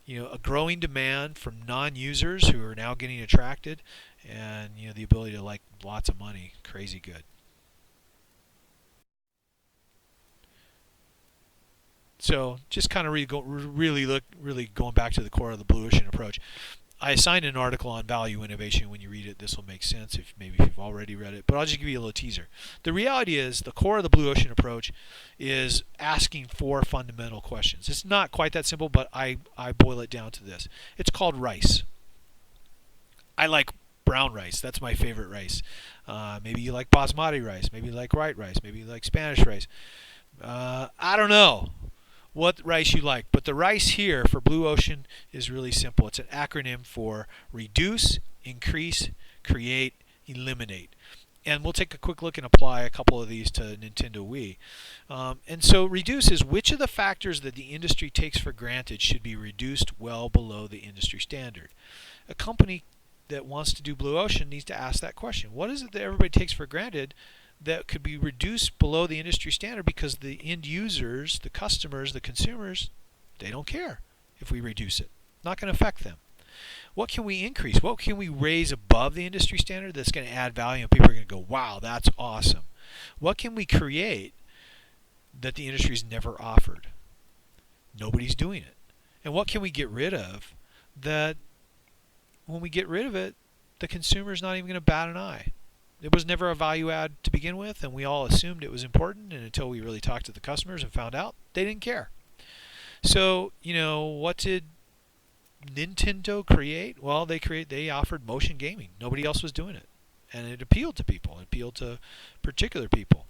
A growing demand from non-users who are now getting attracted, and the ability to like lots of money, crazy good. So just kind of really going back to the core of the Blue Ocean approach. I assigned an article on value innovation. When you read it, this will make sense if you've already read it. But I'll just give you a little teaser. The reality is the core of the Blue Ocean approach is asking 4 fundamental questions. It's not quite that simple, but I boil it down to this. It's called RICE. I like brown rice. That's my favorite rice. Maybe you like basmati rice. Maybe you like white rice. Maybe you like Spanish rice. I don't know what rice you like, but the rice here for Blue Ocean is really simple. It's an acronym for reduce, increase, create, eliminate. And we'll take a quick look and apply a couple of these to Nintendo Wii. And so reduce is which of the factors that the industry takes for granted should be reduced well below the industry standard. A company that wants to do Blue Ocean needs to ask that question. What is it that everybody takes for granted that could be reduced below the industry standard because the end users, the customers, the consumers, they don't care if we reduce it. Not going to affect them. What can we increase? What can we raise above the industry standard that's going to add value and people are going to go, wow, that's awesome? What can we create that the industry's never offered? Nobody's doing it. And what can we get rid of that when we get rid of it, the consumer's not even going to bat an eye? It was never a value add to begin with, and we all assumed it was important, and until we really talked to the customers and found out, they didn't care. So, what did Nintendo create? Well, they offered motion gaming. Nobody else was doing it, and it appealed to people. It appealed to particular people.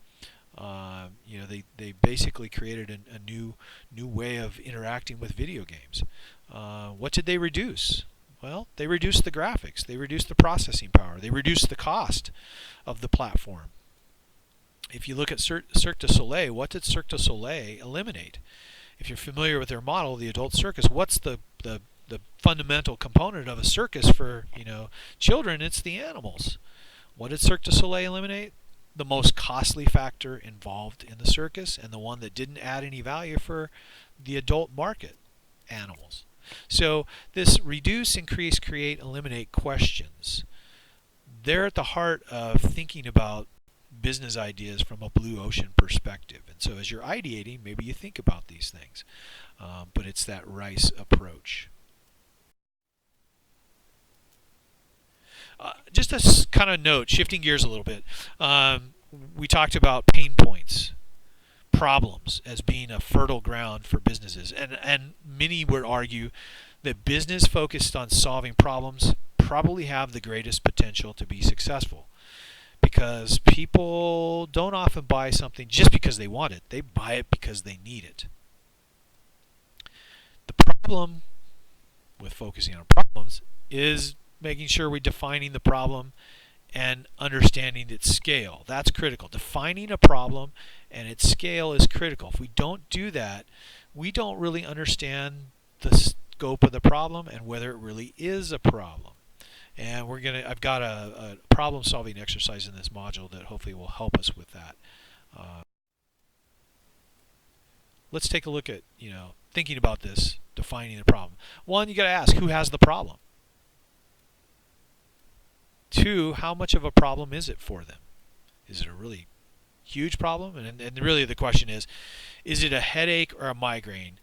They basically created a new way of interacting with video games. What did they reduce? Well, they reduced the graphics. They reduced the processing power. They reduced the cost of the platform. If you look at Cirque du Soleil, what did Cirque du Soleil eliminate? If you're familiar with their model, the adult circus, what's the fundamental component of a circus for children? It's the animals. What did Cirque du Soleil eliminate? The most costly factor involved in the circus, and the one that didn't add any value for the adult market, animals. So this reduce, increase, create, eliminate questions, they're at the heart of thinking about business ideas from a Blue Ocean perspective. And so as you're ideating, maybe you think about these things. But it's that RICE approach. Just a kind of note, shifting gears a little bit. We talked about pain points, problems as being a fertile ground for businesses. And many would argue that business focused on solving problems probably have the greatest potential to be successful, because people don't often buy something just because they want it. They buy it because they need it. The problem with focusing on problems is making sure we're defining the problem and understanding its scale. That's critical. Defining a problem and its scale is critical. If we don't do that, we don't really understand the scope of the problem and whether it really is a problem. And I've got a problem-solving exercise in this module that hopefully will help us with that. Let's take a look at thinking about this, defining the problem. One, you got to ask, who has the problem? Two, how much of a problem is it for them? Is it a really huge problem? And really the question is it a headache or a migraine?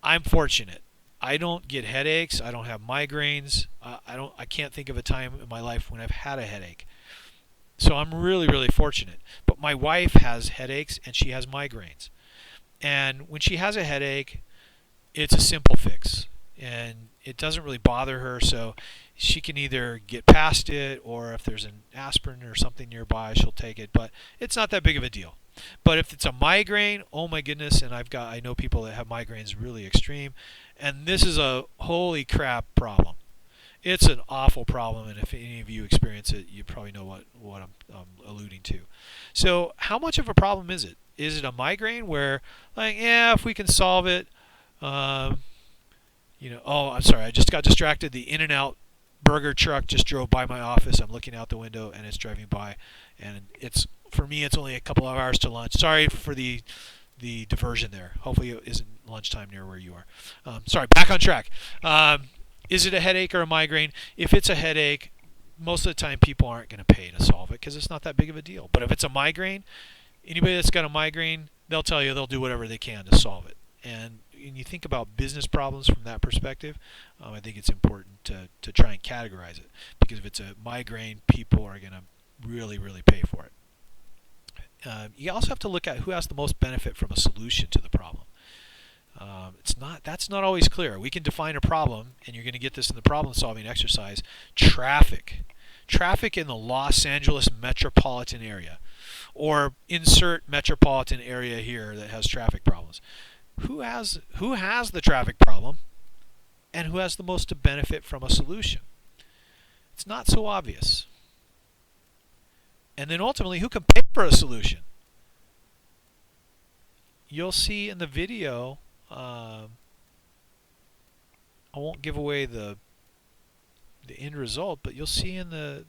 I'm fortunate. I don't get headaches. I don't have migraines. I can't think of a time in my life when I've had a headache. So I'm really, really fortunate. But my wife has headaches and she has migraines. And when she has a headache, it's a simple fix. And it doesn't really bother her, so she can either get past it, or if there's an aspirin or something nearby, she'll take it. But it's not that big of a deal. But if it's a migraine, oh my goodness, and I know people that have migraines really extreme, and this is a holy crap problem. It's an awful problem, and if any of you experience it, you probably know what I'm alluding to. So how much of a problem is it? Is it a migraine where, if we can solve it, oh, I'm sorry, I just got distracted. The In-N-Out burger truck just drove by my office. I'm looking out the window, and it's driving by, and for me, it's only a couple of hours to lunch. Sorry for the diversion there. Hopefully it isn't lunchtime near where you are. Sorry, back on track. Is it a headache or a migraine? If it's a headache, most of the time people aren't going to pay to solve it because it's not that big of a deal. But if it's a migraine, anybody that's got a migraine, they'll tell you they'll do whatever they can to solve it. And when you think about business problems from that perspective, I think it's important to try and categorize it, because if it's a migraine, people are going to really, really pay for it. You also have to look at who has the most benefit from a solution to the problem. That's not always clear. We can define a problem, and you're going to get this in the problem-solving exercise. Traffic traffic in the Los Angeles metropolitan area, or insert metropolitan area here that has traffic problems. Who has the traffic problem, and who has the most to benefit from a solution? It's not so obvious. And then ultimately, who can pay for a solution? You'll see in the video, I won't give away the end result, but you'll see in the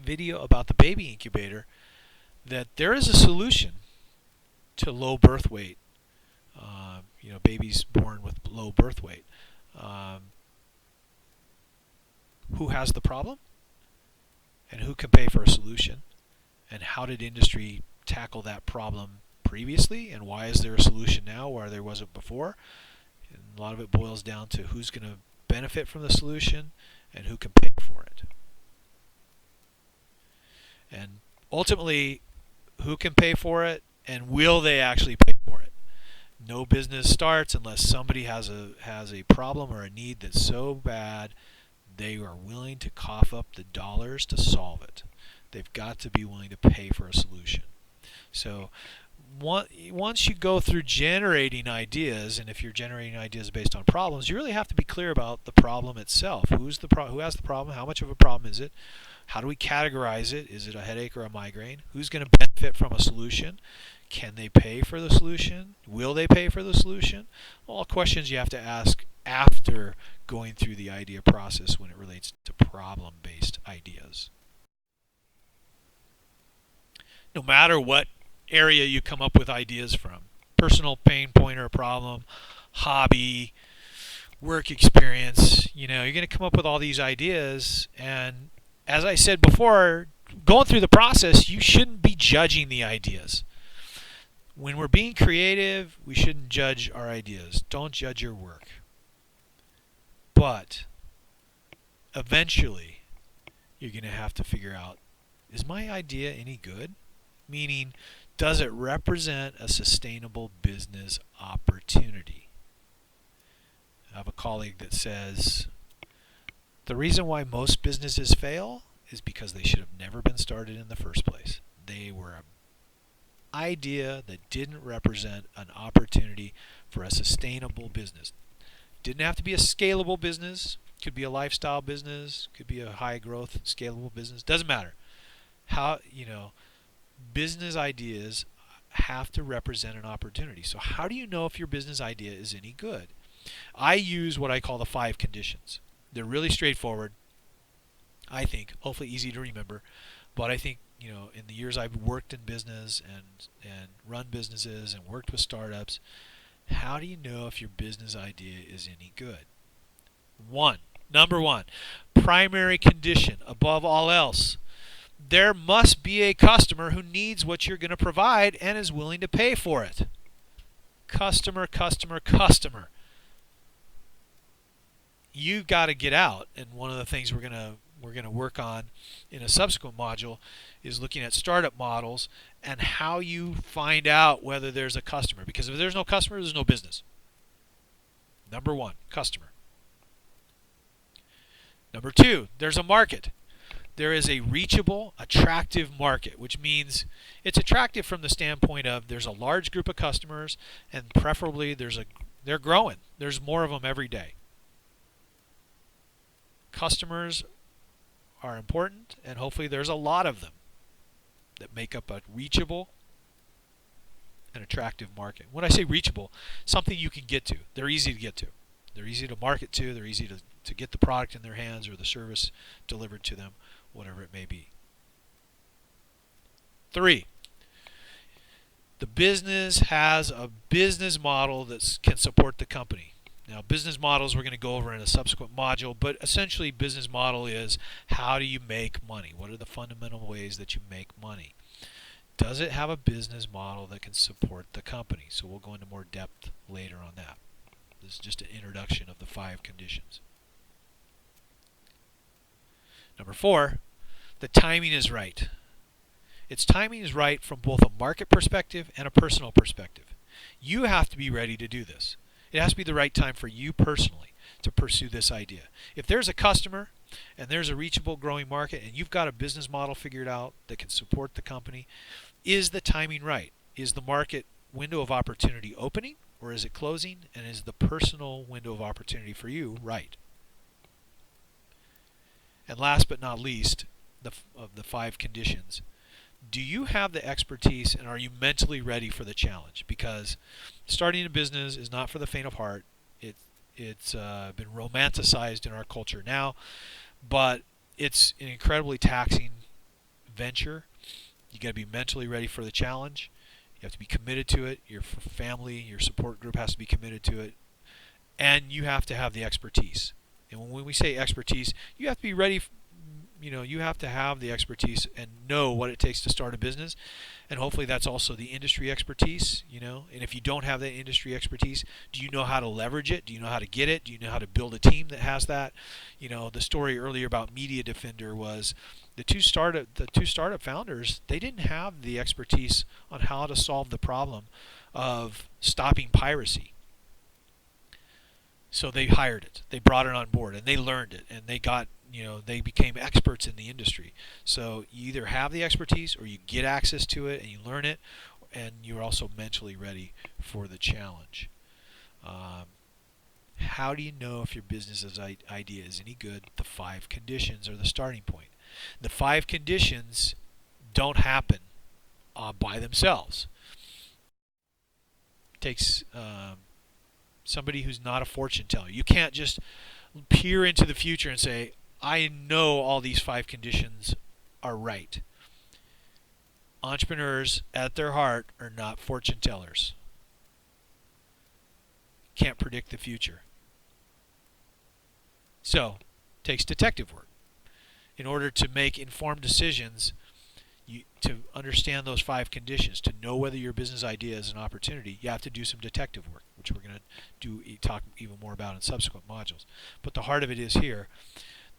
video about the baby incubator that there is a solution to low birth weight. Babies born with low birth weight. Who has the problem, and who can pay for a solution, and how did industry tackle that problem previously, and why is there a solution now where there wasn't before? And a lot of it boils down to who's going to benefit from the solution and who can pay for it. And ultimately, who can pay for it, and will they actually pay for it? No business starts unless somebody has a problem or a need that's so bad they are willing to cough up the dollars to solve it. They've got to be willing to pay for a solution. So once you go through generating ideas, and if you're generating ideas based on problems, you really have to be clear about the problem itself. Who has the problem? How much of a problem is it? How do we categorize it? Is it a headache or a migraine? Who's going to benefit from a solution? Can they pay for the solution? Will they pay for the solution? All questions you have to ask after going through the idea process when it relates to problem-based ideas. No matter what area you come up with ideas from, personal pain point or problem, hobby, work experience, you're going to come up with all these ideas, and as I said before, going through the process, you shouldn't be judging the ideas. When we're being creative, we shouldn't judge our ideas. Don't judge your work. But eventually, you're going to have to figure out, is my idea any good? Meaning, does it represent a sustainable business opportunity? I have a colleague that says, the reason why most businesses fail is because they should have never been started in the first place. They were an idea that didn't represent an opportunity for a sustainable business. Didn't have to be a scalable business. Could be a lifestyle business. Could be a high growth, scalable business. Doesn't matter. Business ideas have to represent an opportunity. So how do you know if your business idea is any good? I use what I call the 5 conditions. They're really straightforward, I think, hopefully easy to remember, but I think, in the years I've worked in business and run businesses and worked with startups, how do you know if your business idea is any good? Number one, primary condition above all else. There must be a customer who needs what you're going to provide and is willing to pay for it. Customer, customer, customer. You've got to get out, and one of the things we're going to work on in a subsequent module is looking at startup models and how you find out whether there's a customer. Because if there's no customer, there's no business. Number one, customer. Number two, there's a market. There is a reachable, attractive market, which means it's attractive from the standpoint of there's a large group of customers, and preferably they're growing. There's more of them every day. Customers are important, and hopefully there's a lot of them that make up a reachable and attractive market. When I say reachable, something you can get to. They're easy to get to. They're easy to market to. They're easy to get the product in their hands or the service delivered to them, whatever it may be. 3, the business has a business model that can support the company. Now, business models we're going to go over in a subsequent module, but essentially business model is how do you make money? What are the fundamental ways that you make money? Does it have a business model that can support the company? So we'll go into more depth later on that. This is just an introduction of the 5 conditions. Number 4, the timing is right. Its timing is right from both a market perspective and a personal perspective. You have to be ready to do this. It has to be the right time for you personally. to pursue this idea. If there's a customer and there's a reachable growing market and you've got a business model figured out that can support the company, is the timing right? Is the market window of opportunity opening or is it closing? And is the personal window of opportunity for you right? And last but not least, of the 5 conditions, do you have the expertise and are you mentally ready for the challenge? Because starting a business is not for the faint of heart. It's been romanticized in our culture now, but it's an incredibly taxing venture. You got to be mentally ready for the challenge. You have to be committed to it. Your family, your support group has to be committed to it, and you have to have the expertise. And when we say expertise, you have to be ready. You have to have the expertise and know what it takes to start a business. And hopefully that's also the industry expertise, And if you don't have that industry expertise, do you know how to leverage it? Do you know how to get it? Do you know how to build a team that has that? The story earlier about Media Defender was the two startup founders, they didn't have the expertise on how to solve the problem of stopping piracy. So they hired it. They brought it on board and they learned it and they became experts in the industry. So you either have the expertise or you get access to it and you learn it, and you're also mentally ready for the challenge. How do you know if your business idea is any good? The 5 conditions are the starting point. The 5 conditions don't happen by themselves. It takes somebody who's not a fortune teller. You can't just peer into the future and say, I know all these 5 conditions are right. Entrepreneurs at their heart are not fortune tellers. Can't predict the future. So, it takes detective work. In order to make informed decisions, to understand those 5 conditions, to know whether your business idea is an opportunity, you have to do some detective work, which we're going to talk even more about in subsequent modules. But the heart of it is here.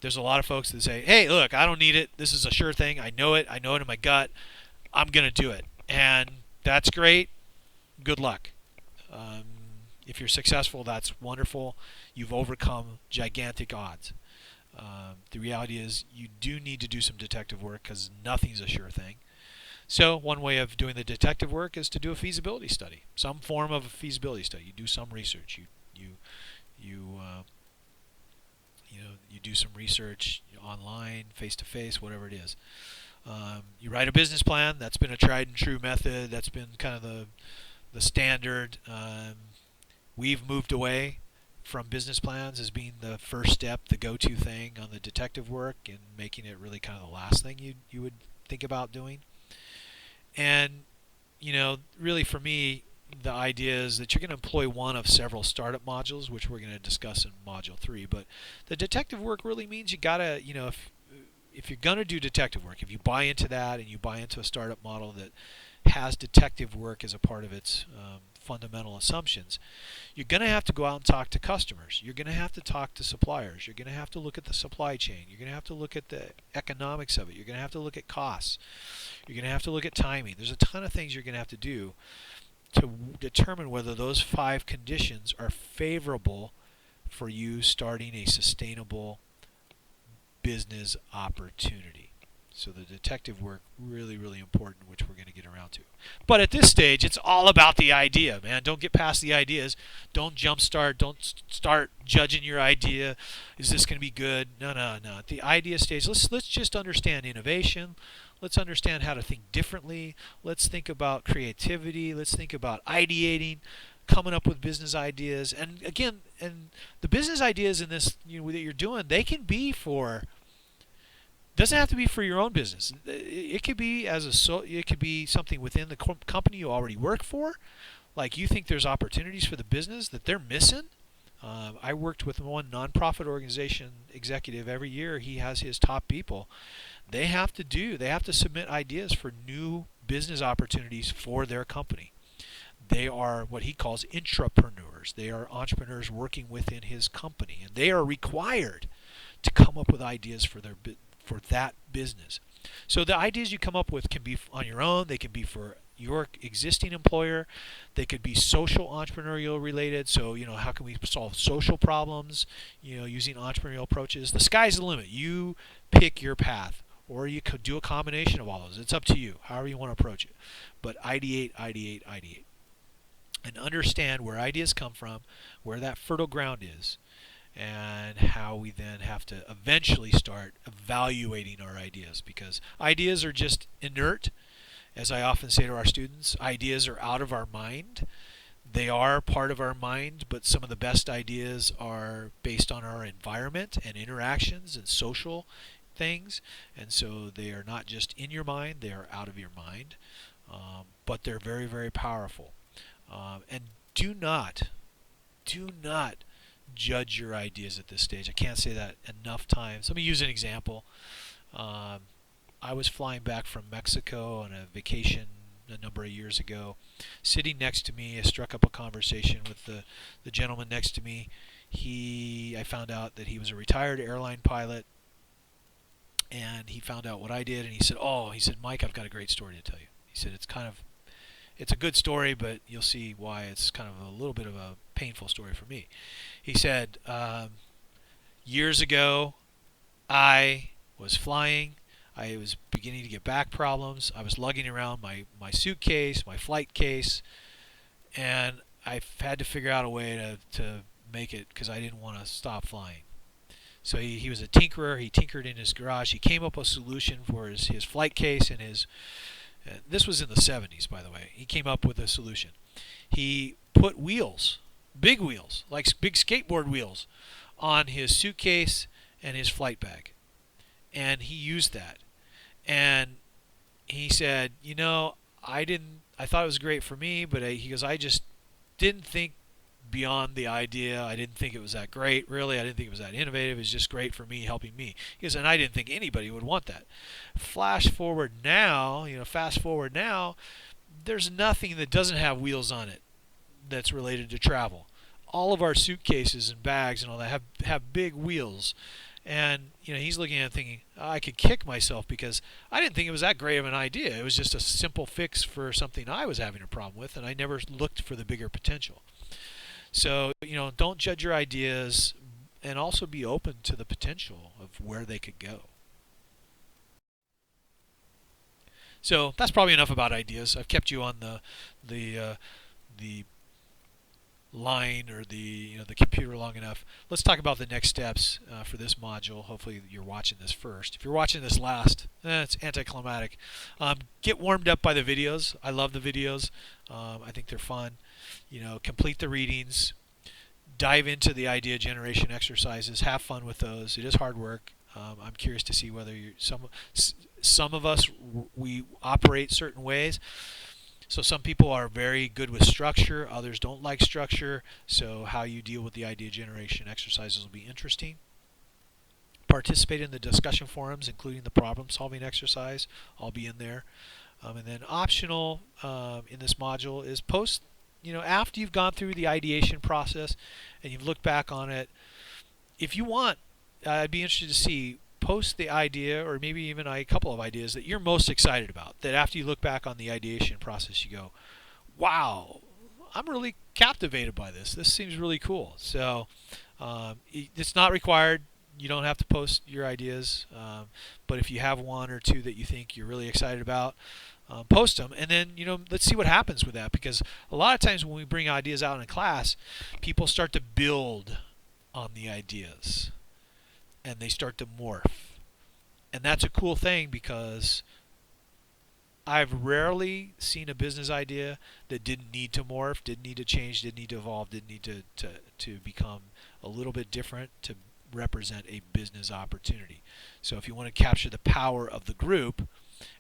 There's a lot of folks that say, hey, look, I don't need it. This is a sure thing. I know it in my gut. I'm going to do it. And that's great. Good luck. If you're successful, that's wonderful. You've overcome gigantic odds. The reality is you do need to do some detective work because nothing's a sure thing. So one way of doing the detective work is to do a feasibility study, some form of a feasibility study. You do some research. You do some research online, face-to-face, whatever it is. You write a business plan. That's been a tried and true method. That's been kind of the standard. We've moved away from business plans as being the first step, the go-to thing on the detective work, and making it really kind of the last thing you would think about doing. And really for me, the idea is that you're going to employ one of several startup modules, which we're going to discuss in module 3. But the detective work really means you gotta, if you're going to do detective work, if you buy into that and you buy into a startup model that has detective work as a part of its fundamental assumptions, you're going to have to go out and talk to customers. You're going to have to talk to suppliers. You're going to have to look at the supply chain. You're going to have to look at the economics of it. You're going to have to look at costs. You're going to have to look at timing. There's a ton of things you're going to have to do to determine whether those 5 conditions are favorable for you starting a sustainable business opportunity. So the detective work, really, really important, which we're going to get around to. But at this stage, it's all about the idea, man. Don't get past the ideas. Don't jumpstart. Don't start judging your idea. Is this going to be good? No. At the idea stage, let's just understand innovation. Let's understand how to think differently. Let's think about creativity. Let's think about ideating, coming up with business ideas. And again, the business ideas in this that you're doing, they can be for. Doesn't have to be for your own business. It could be it could be something within the company you already work for. Like you think there's opportunities for the business that they're missing. I worked with one nonprofit organization executive every year. He has his top people. They have to submit ideas for new business opportunities for their company. They are what he calls intrapreneurs. They are entrepreneurs working within his company, and they are required to come up with ideas for that business. So the ideas you come up with can be on your own. They can be for your existing employer. They could be social entrepreneurial related. So, how can we solve social problems, using entrepreneurial approaches? The sky's the limit. You pick your path, or you could do a combination of all those. It's up to you, however you want to approach it. But ideate, ideate, ideate. And understand where ideas come from, where that fertile ground is, and how we then have to eventually start evaluating our ideas, because ideas are just inert. As I often say to our students, ideas are out of our mind. They are part of our mind, but some of the best ideas are based on our environment and interactions and social things, and so they are not just in your mind, they are out of your mind, but they're very, very powerful. And do not judge your ideas at this stage. I can't say that enough times. Let me use an example. I was flying back from Mexico on a vacation a number of years ago. Sitting next to me, I struck up a conversation with the gentleman next to me. I found out that he was a retired airline pilot, and he found out what I did, and he said, Mike, I've got a great story to tell you. He said, it's a good story, but you'll see why it's kind of a little bit of a painful story for me. He said, years ago, I was flying. I was beginning to get back problems. I was lugging around my suitcase, my flight case, and I had to figure out a way to make it because I didn't want to stop flying. So he was a tinkerer. He tinkered in his garage. He came up with a solution for his flight case and his... this was in the 70s, by the way. He came up with a solution. He put wheels, big wheels, like big skateboard wheels, on his suitcase and his flight bag. And he used that. And he said, I thought it was great for me, but he goes, I just didn't think beyond the idea. I didn't think it was that great, really. I didn't think it was that innovative. It was just great for me, helping me. He goes, and I didn't think anybody would want that. Fast forward now, there's nothing that doesn't have wheels on it that's related to travel. All of our suitcases and bags and all that have big wheels. And he's looking at it thinking, I could kick myself because I didn't think it was that great of an idea. It was just a simple fix for something I was having a problem with, and I never looked for the bigger potential. So, don't judge your ideas, and also be open to the potential of where they could go. So that's probably enough about ideas. I've kept you on the line or the computer long enough. Let's talk about the next steps for this module. Hopefully you're watching this first. If you're watching this last, it's anticlimactic. Get warmed up by the videos. I love the videos. I think they're fun. Complete the readings. Dive into the idea generation exercises. Have fun with those. It is hard work. I'm curious to see whether some of us, we operate certain ways. So some people are very good with structure, others don't like structure, so how you deal with the idea generation exercises will be interesting. Participate in the discussion forums, including the problem solving exercise. I'll be in there. And then optional in this module is post, after you've gone through the ideation process and you've looked back on it, if you want, I'd be interested to see, post the idea or maybe even a couple of ideas that you're most excited about, that after you look back on the ideation process you go, wow, I'm really captivated by this. This seems really cool. So it's not required. You don't have to post your ideas, but if you have one or two that you think you're really excited about, post them, and then let's see what happens with that, because a lot of times when we bring ideas out in class, people start to build on the ideas and they start to morph. And that's a cool thing, because I've rarely seen a business idea that didn't need to morph, didn't need to change, didn't need to evolve, didn't need to become a little bit different to represent a business opportunity. So if you want to capture the power of the group,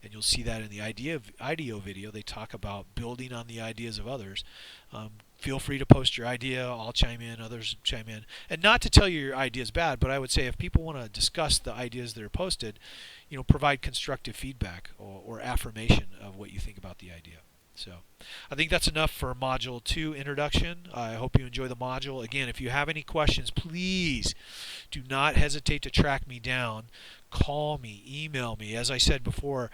and you'll see that in the IDEO video, they talk about building on the ideas of others. Feel free to post your idea. I'll chime in, others chime in. And not to tell you your idea is bad, but I would say if people want to discuss the ideas that are posted, provide constructive feedback or affirmation of what you think about the idea. So I think that's enough for Module 2 introduction. I hope you enjoy the module. Again, if you have any questions, please do not hesitate to track me down. Call me, email me. As I said before,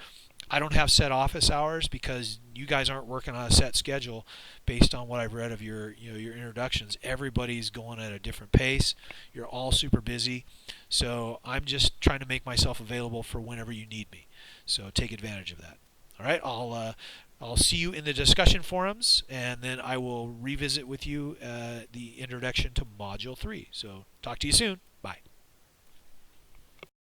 I don't have set office hours because you guys aren't working on a set schedule based on what I've read of your introductions. Everybody's going at a different pace. You're all super busy. So I'm just trying to make myself available for whenever you need me. So take advantage of that. All right, I'll see you in the discussion forums, and then I will revisit with you the introduction to Module 3. So talk to you soon.